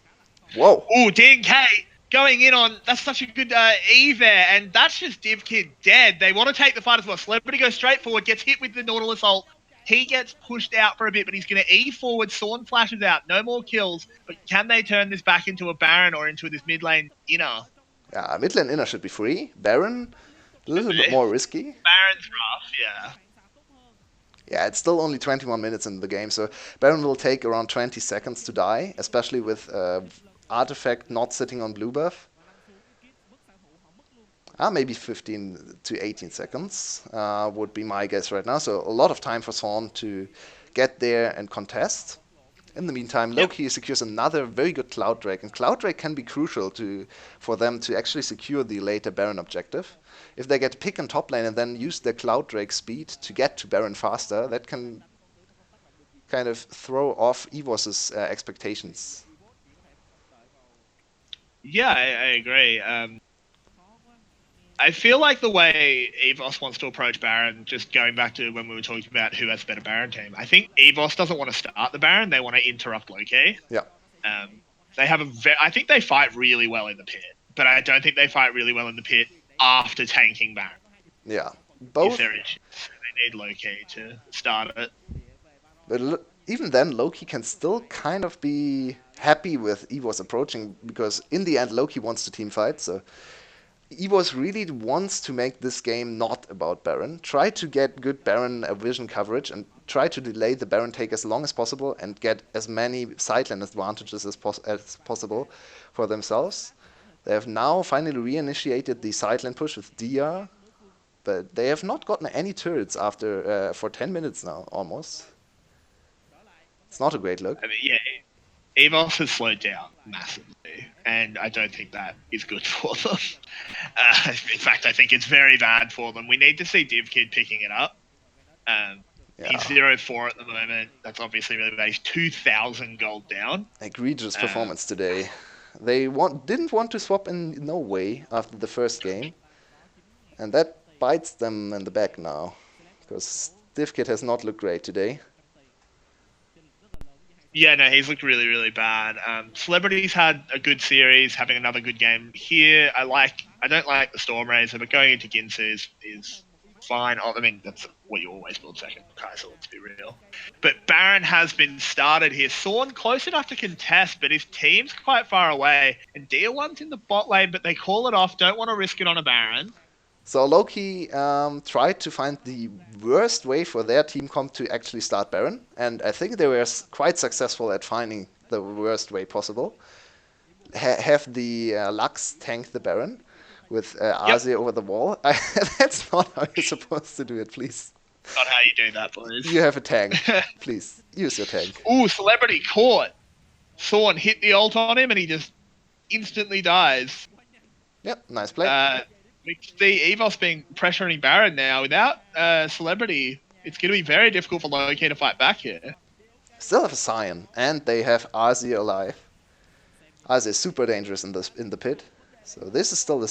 Whoa! Ooh, DNK going in on that's such a good E there, and that's just Div Kid dead. They want to take the fight as well. Celebrity goes straight forward, gets hit with the Nautilus ult. He gets pushed out for a bit, but he's going to E forward. Sorn flashes out. No more kills. But can they turn this back into a Baron or into this mid lane inner? Yeah, mid lane inner should be free. Baron, a little bit Baron's more risky. rough, yeah. Yeah, it's still only 21 minutes in the game, so Baron will take around 20 seconds to die, especially with Artifact not sitting on blue buff. Maybe 15 to 18 seconds would be my guess right now. So a lot of time for Sorn to get there and contest. In the meantime, Loki secures another very good Cloud Drake, and Cloud Drake can be crucial for them to actually secure the later Baron objective. If they get pick in top lane and then use their Cloud Drake speed to get to Baron faster, that can kind of throw off EVOS's expectations. Yeah, I agree. I feel like the way EVOS wants to approach Baron, just going back to when we were talking about who has a better Baron team, I think EVOS doesn't want to start the Baron, they want to interrupt Loki. Yeah. They have I think they fight really well in the pit, but I don't think they fight really well in the pit after tanking Baron. Yeah. If Both. there is, they need Loki to start it. But even then, Loki can still kind of be happy with EVOS approaching, because in the end, Loki wants to team fight, so EVOS really wants to make this game not about Baron. Try to get good Baron vision coverage and try to delay the Baron take as long as possible and get as many sidelane advantages as possible for themselves. They have now finally reinitiated the sidelane push with DR, but they have not gotten any turrets after for 10 minutes now, almost. It's not a great look. I mean, yeah, EVOS has slowed down massively, and I don't think that is good for them. In fact, I think it's very bad for them. We need to see Div Kid picking it up. He's 0-4 at the moment. That's obviously really bad. He's 2,000 gold down. Egregious performance today. They didn't want to swap in no way after the first game, and that bites them in the back now, because Div Kid has not looked great today. Yeah, no, he's looked really, really bad. Celebrity's had a good series, having another good game here. I don't like the Storm Razor, but going into Ginsu is fine. I mean, that's what you always build second Kaiser, let's be real. But Baron has been started here. Sorn close enough to contest, but his team's quite far away. And DR1's in the bot lane, but they call it off, don't want to risk it on a Baron. So Loki tried to find the worst way for their team comp to actually start Baron, and I think they were quite successful at finding the worst way possible. Have the Lux tank the Baron with Azir over the wall. That's not how you're supposed to do it, please. Not how you do that, boys. You have a tank. Please, use your tank. Ooh, Celebrity caught. Sorn hit the ult on him and he just instantly dies. Yep, nice play. We see EVOS being pressuring Baron now. Without Celebrity, it's going to be very difficult for Loki to fight back here. Still have a Scion, and they have Azir alive. Azir is super dangerous in the pit. So this is still a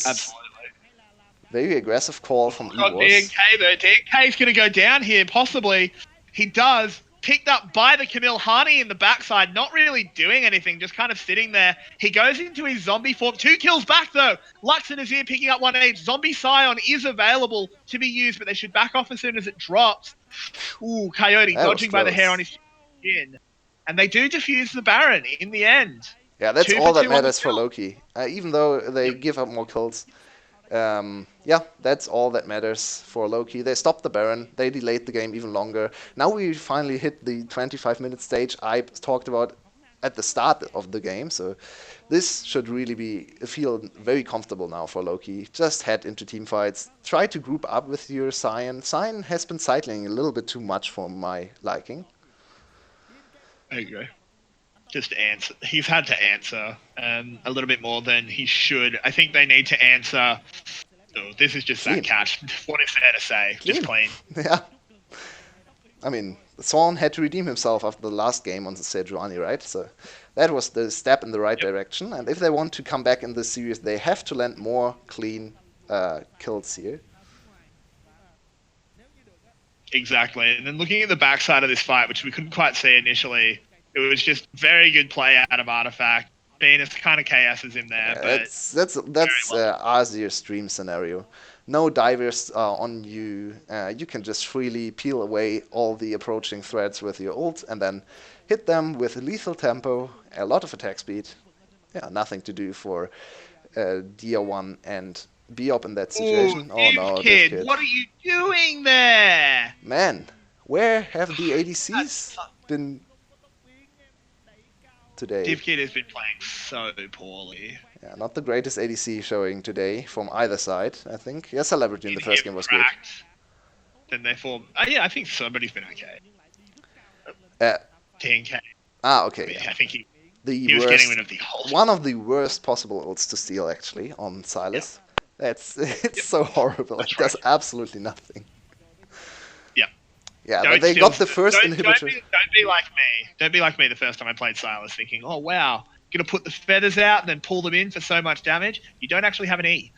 very aggressive call from EVOS. DNK though. DNK is going to go down here, possibly. He does. picked up by the Camille Hani in the backside, not really doing anything, just kind of sitting there. He goes into his zombie form. 2 kills back, though. Lux and Azir picking up 1 each. Zombie Scion is available to be used, but they should back off as soon as it drops. Ooh, Coyote That was dodging by the hair on close. his chin. And they do defuse the Baron in the end. Yeah, that's 2 all for that 2 on the matters for kill. Loki. Even though they give up more kills. Yeah, that's all that matters for Loki. They stopped the Baron. They delayed the game even longer. Now we finally hit the 25-minute stage I talked about at the start of the game. So this should really feel very comfortable now for Loki. Just head into team fights. Try to group up with your Sion. Sion has been cycling a little bit too much for my liking. There you go. Just answer. He's had to answer a little bit more than he should. I think they need to answer. Oh, this is just Clean. that catch. What is there to say? Clean. Just clean. Yeah. I mean, Thorn had to redeem himself after the last game on the Sejuani, right? So that was the step in the right direction. And if they want to come back in this series, they have to land more clean kills here. Exactly. And then looking at the backside of this fight, which we couldn't quite see initially, it was just very good play out of Artifact. Venus kind of KS's in there, but that's Azir's dream scenario. No divers on you. You can just freely peel away all the approaching threats with your ult and then hit them with lethal tempo, a lot of attack speed. Yeah, nothing to do for DR1 and Biop in that situation. Ooh, Oh no, kid, this kid. what are you doing there? Man, where have the ADCs been today? DivKid has been playing so poorly. Yeah, not the greatest ADC showing today from either side, I think. Yeah, Celebrity in the first game was good. Then they form. Yeah, I think somebody's been okay. TNK. Okay. Yeah, I think he the was worst, getting rid of the whole. one of the worst possible ults to steal actually on Silas. Yep. It's so horrible. It does absolutely nothing. Yeah, but they got the first inhibitor. Don't be like me. Don't be like me the first time I played Silas thinking, oh wow, gonna put the feathers out and then pull them in for so much damage. You don't actually have an E.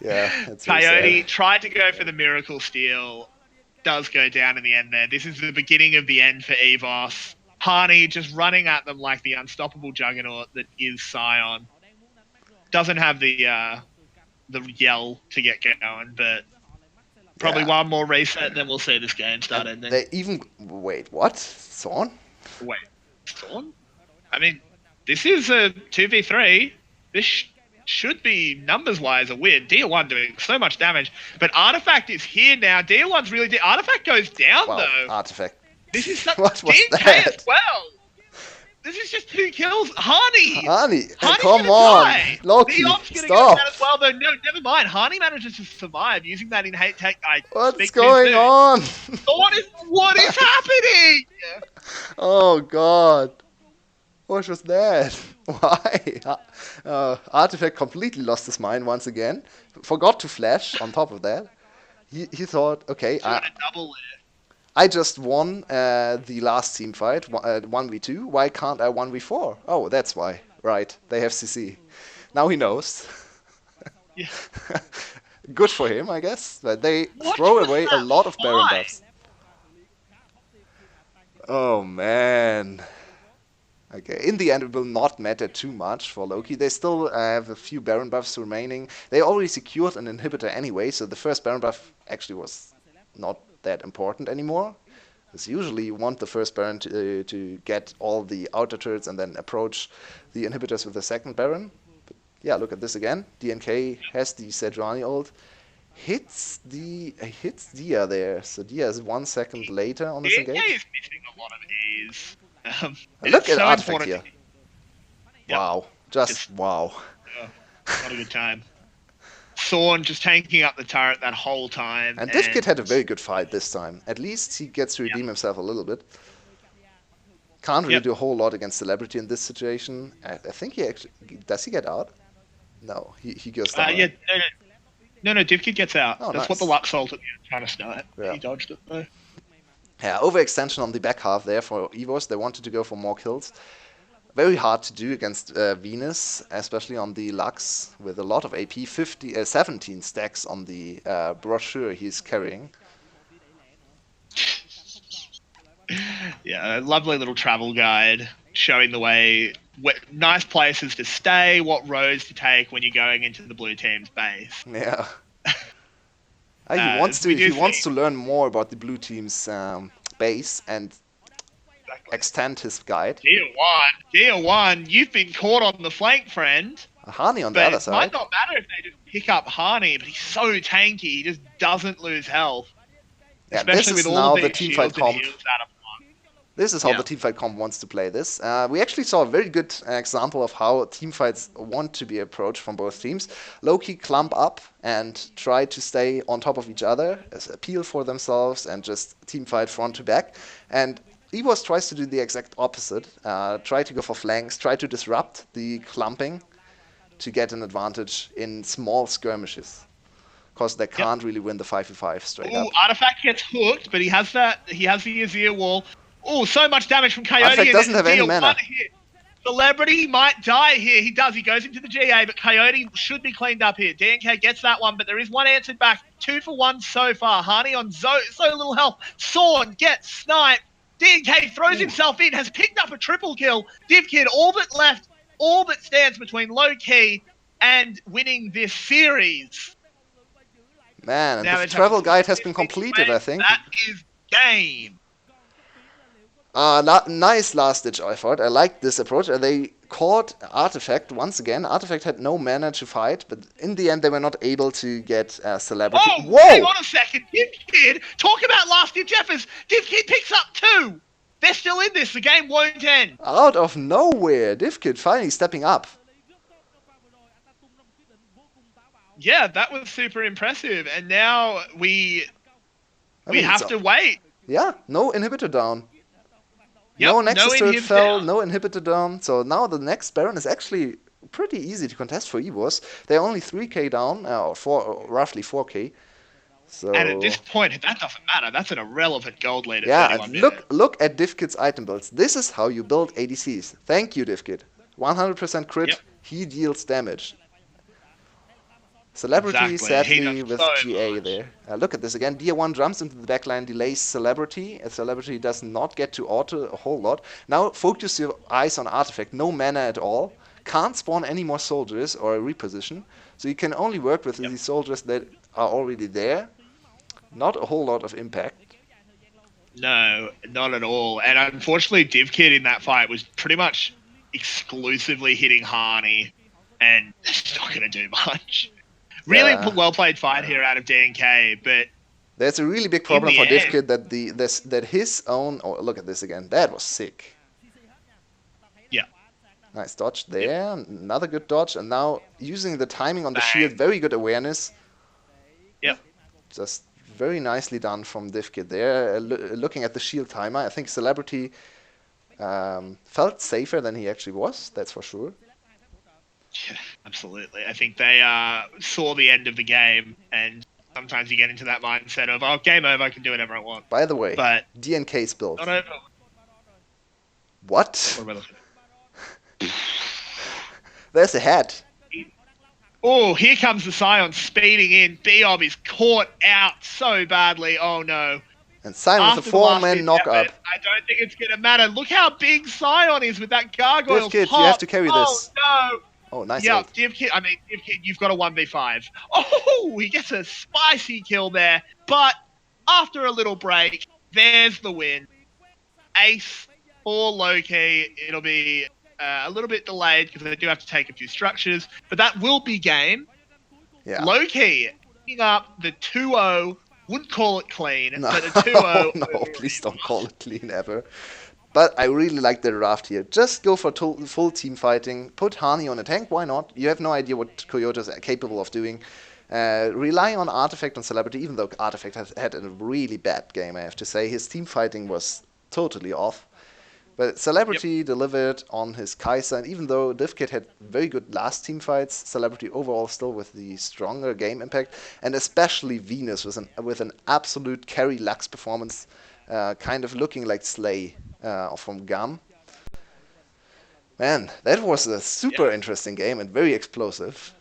Yeah, that's Coyote tried to go for the miracle steal. Does go down in the end there. This is the beginning of the end for EVOS. Hani just running at them like the unstoppable juggernaut that is Sion. Doesn't have the yell to get going, but probably one more reset, then we'll see this game start ending. They even wait, what? Thorn? Wait, Thorn? I mean, this is a 2v3. This should be numbers-wise a win. DR1 doing so much damage, but Artifact is here now. DR1's really Artifact goes down though. Artifact. This is some what was DK that? as well. This is just 2 kills. Hani, come on, die. Loki, stop. Go as well, though. No, never mind. Hani manages to survive using that in hate tech. What's going on? What is happening? Oh God, what was that? Why? Artifact completely lost his mind once again. Forgot to flash. On top of that, he thought, okay, I just won the last team fight, 1v2. Why can't I 1v4? Oh, that's why. Right, they have CC. Now he knows. Yeah. Good for him, I guess. But they throw away a lot of Baron buffs. Oh, man. Okay, in the end, it will not matter too much for Loki. They still have a few Baron buffs remaining. They already secured an inhibitor anyway, so the first Baron buff actually was not that important anymore. Because usually you want the first Baron to get all the outer turrets and then approach the inhibitors with the second Baron. But yeah, look at this again. DNK has the Sejuani ult. Hits Dia there. So Dia is 1 second later on this engage. DNK is missing a lot of E's. Look at Artifact here. Wow. Just wow. Not a good time. Thorn just tanking up the turret that whole time. And this kid had a very good fight this time. At least he gets to redeem himself a little bit. Can't really do a whole lot against Celebrity in this situation. I think he actually... Does he get out? No, he goes down. No, DivKid gets out. Oh, That's what the Lux ult at the end trying to snipe. Yeah. He dodged it though. Yeah, overextension on the back half there for EVOS. They wanted to go for more kills. Very hard to do against Venus, especially on the Lux, with a lot of AP, 17 stacks on the brochure he's carrying. Yeah, a lovely little travel guide showing the way, nice places to stay, what roads to take when you're going into the blue team's base. Yeah. He wants We to do he see wants to learn more about the blue team's base and exactly. extend his guide. Dear one, you've been caught on the flank, friend. Hani on the But other it might side. not matter if they just pick up Harney, but he's so tanky, he just doesn't lose health. Yeah, this Especially with is all of now the these teamfight shields and comp. heals out of one. This is how the Yeah. teamfight comp wants to play this. We actually saw a very good example of how teamfights want to be approached from both teams. Low-key clump up and try to stay on top of each other, appeal for themselves, and just teamfight front to back. And EVOS tries to do the exact opposite. Try to go for flanks, try to disrupt the clumping to get an advantage in small skirmishes. Because they Yep. can't really win the 5v5 straight Ooh, up. Artifact gets hooked, but he has the Azir wall. Ooh, so much damage from Coyote Artifact and doesn't have any Deal mana. 1 here. Celebrity might die here. He does. He goes into the GA, but Coyote should be cleaned up here. DNK gets that one, but there is one answered back. 2 for 1 so far. Harney on so little health. Sorn gets sniped. DNK throws himself in, has picked up a triple kill. DivKid, all that stands between low key and winning this series. Man, and Now the they have to travel push guide has this been many completed, I waves. think. That is game. Nice last-ditch effort. I like this approach. They caught Artifact once again. Artifact had no mana to fight, but in the end they were not able to get Celebrity. Oh, Whoa! hang on a second. DivKid, talk about last-ditch efforts. DivKid picks up 2. They're still in this. The game won't end. Out of nowhere, DivKid finally stepping up. Yeah, that was super impressive. And now we have to wait. Yeah, no inhibitor down. Yep, No Nexus turret inhib fell, down. no inhibitor down. So now the next Baron is actually pretty easy to contest for EVOS. They're only 3k down, or roughly 4k. So And at this point, that doesn't matter. That's an irrelevant gold lead at yeah, 31 and minutes. look at DivKid's item builds. This is how you build ADCs. Thank you, DivKid. 100% crit, Yep. he deals damage. Celebrity, Exactly. He sadly, does with so GA much. there. Look at this again. Dia 1 jumps into the backline, delays Celebrity. Celebrity does not get to auto a whole lot. Now focus your eyes on Artifact. No mana at all. Can't spawn any more soldiers or reposition. So you can only work with these soldiers that are already there. Not a whole lot of impact. No, not at all. And unfortunately, DivKid in that fight was pretty much exclusively hitting Harney, and it's not going to do much. Really well played fight here out of DNK, but there's a really big problem for end, DivKid that his own. Oh, look at this again. That was sick. Yeah. Nice dodge there. Yep. Another good dodge, and now using the timing on the Bang. shield, very good awareness. Yep. Just very nicely done from DivKid there. Looking at the shield timer, I think Celebrity felt safer than he actually was. That's for sure. Yeah, absolutely. I think they saw the end of the game, and sometimes you get into that mindset of, oh, game over, I can do whatever I want. By the way, but DNK's build. Not over. What? What am I looking at? There's a head. Oh, here comes the Scion speeding in. Bob is caught out so badly. Oh, no. And Scion with a 4-man knock up. I don't think it's going to matter. Look how big Scion is with that gargoyle. DivKid, you have to carry this. Oh, no. Oh, nice. Yeah, DivKid, you've got a 1v5. Oh, he gets a spicy kill there. But after a little break, there's the win. Ace for Loki. It'll be a little bit delayed because they do have to take a few structures, but that will be game. Yeah. Loki picking up the 2-0. Wouldn't call it clean, no. but a 2-0. No, please don't call it clean ever. But I really like the draft here. Just go for full team fighting. Put Hani on a tank. Why not? You have no idea what Coyote is capable of doing. Rely on Artifact and Celebrity, even though Artifact has had a really bad game, I have to say. His team fighting was totally off. But Celebrity delivered on his Kai'Sa, and even though DivKid had very good last team fights, Celebrity overall still with the stronger game impact, and especially Venus with an absolute carry Lux performance, kind of looking like Slay from GAM. Man, that was a super interesting game and very explosive.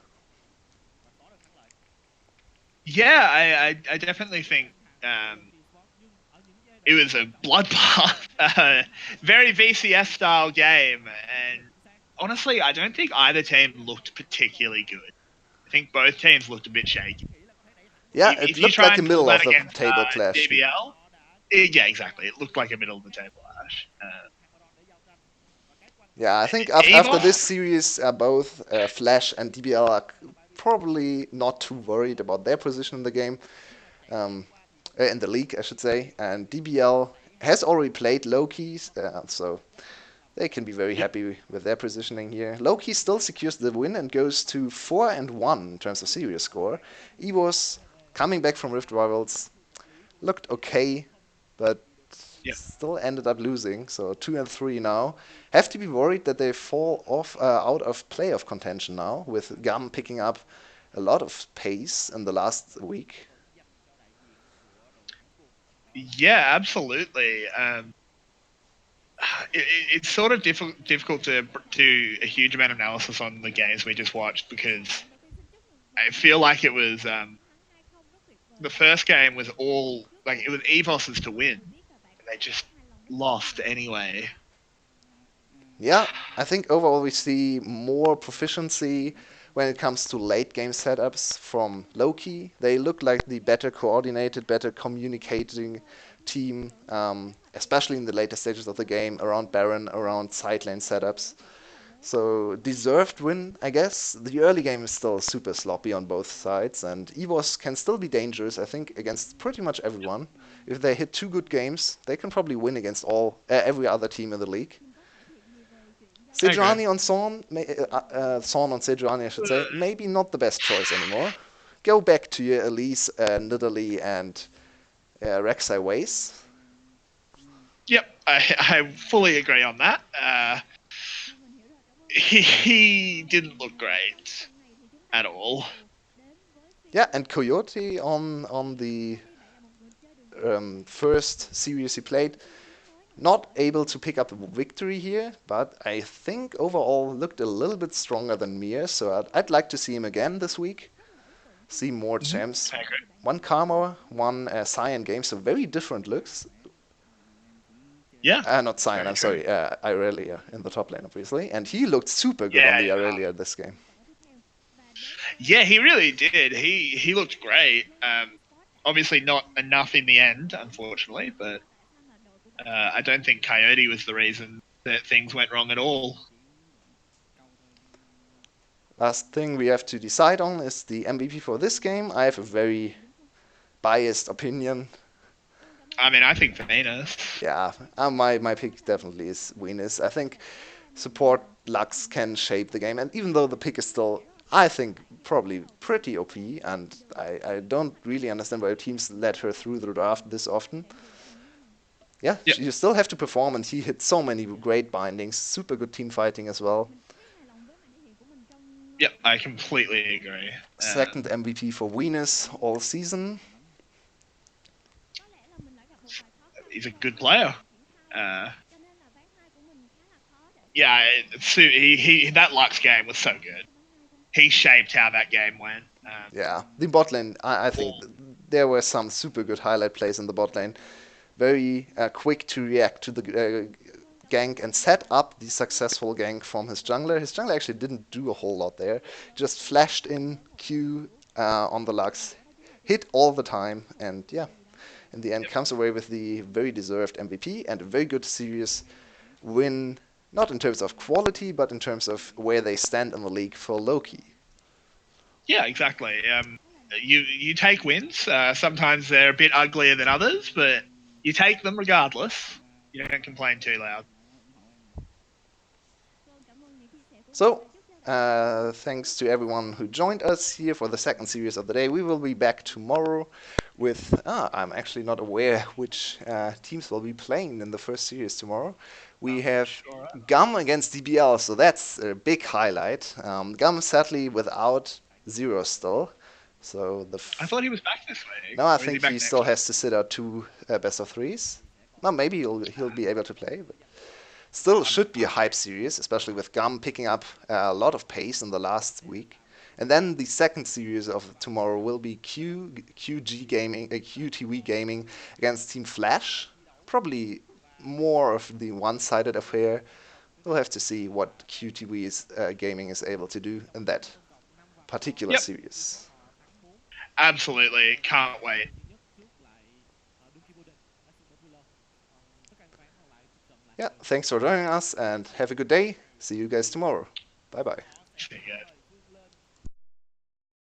Yeah, I definitely think it was a bloodbath, very VCS style game, and honestly, I don't think either team looked particularly good. I think both teams looked a bit shaky. Yeah, it If you looked try like a and pull middle of that the against table clash. DBL, yeah, exactly. It looked like a middle of the table Ash. Yeah, I think after EVOS, this series, both Flash and DBL are probably not too worried about their position in the game, in the league, I should say. And DBL has already played Loki, so they can be very yep. happy with their positioning here. Loki still secures the win and goes to 4-1 in terms of series score. EVOS, coming back from Rift Rivals, looked okay, but Yep. still ended up losing. So 2-3 now. Have to be worried that they fall off out of playoff contention now, with Gum picking up a lot of pace in the last week. Yeah, absolutely. It's sort of difficult to do a huge amount of analysis on the games we just watched because I feel like it was the first game was all like it was EVOS's to win, and they just lost anyway. Yeah, I think overall we see more proficiency when it comes to late game setups from Loki. They look like the better coordinated, better communicating team, especially in the later stages of the game, around Baron, around side lane setups. So deserved win, I guess. The early game is still super sloppy on both sides, and EVOS can still be dangerous, I think, against pretty much everyone. If they hit 2 good games, they can probably win against every other team in the league. I agree. Sejuani on Son, Son on Sejuani, I should say, maybe not the best choice anymore. Go back to your Elise, Nidalee, and Rek'Sai ways. Yep, I fully agree on that. He didn't look great at all. Yeah, and Coyote on the first series he played, not able to pick up the victory here, but I think overall looked a little bit stronger than Mir, so I'd like to see him again this week. See more champs. I agree. One Karma, one Cyan game, so very different looks. Yeah, Not Cyan, very I'm true. sorry, Irelia in the top lane, obviously. And he looked super good on Yeah, the Irelia this game. yeah, he really did. He looked great. Obviously not enough in the end, unfortunately, but I don't think Coyote was the reason that things went wrong at all. Last thing we have to decide on is the MVP for this game. I have a very biased opinion. I mean, I think Venus. Yeah, my pick definitely is Venus. I think support Lux can shape the game, and even though the pick is still, I think, probably pretty OP, and I don't really understand why teams let her through the draft this often. Yeah, Yep. you still have to perform, and he hit so many great bindings, super good team fighting as well. Yep, I completely agree. Second MVP for Venus all season. He's a good player. Yeah, he that Lux game was so good. He shaped how that game went. Yeah, the bot lane, I think there were some super good highlight plays in the bot lane. Very quick to react to the gank and set up the successful gank from his jungler. His jungler actually didn't do a whole lot there. Just flashed in Q on the Lux, hit all the time, and yeah, in the end comes away with the very deserved MVP and a very good series win, not in terms of quality, but in terms of where they stand in the league for Loki. Yeah, exactly. You take wins. Sometimes they're a bit uglier than others, but you take them regardless. You don't complain too loud. So, thanks to everyone who joined us here for the second series of the day. We will be back tomorrow with. I'm actually not aware which teams will be playing in the first series tomorrow. We have Sure. Gum against DBL, so that's a big highlight. Gum sadly without Zero still. So I thought he was back this week. no, I Or is he think back he next still week? has to sit out 2 best of 3s. No, maybe he'll be able to play. But still should be a hype series, especially with Gum picking up a lot of pace in the last week. And then the second series of tomorrow will be QTV Gaming against Team Flash. probably more of the one-sided affair. We'll have to see what QTV Gaming is able to do in that particular Yep. series. Absolutely. Can't wait. Yeah, thanks for joining us and have a good day. See you guys tomorrow. Bye bye. See you.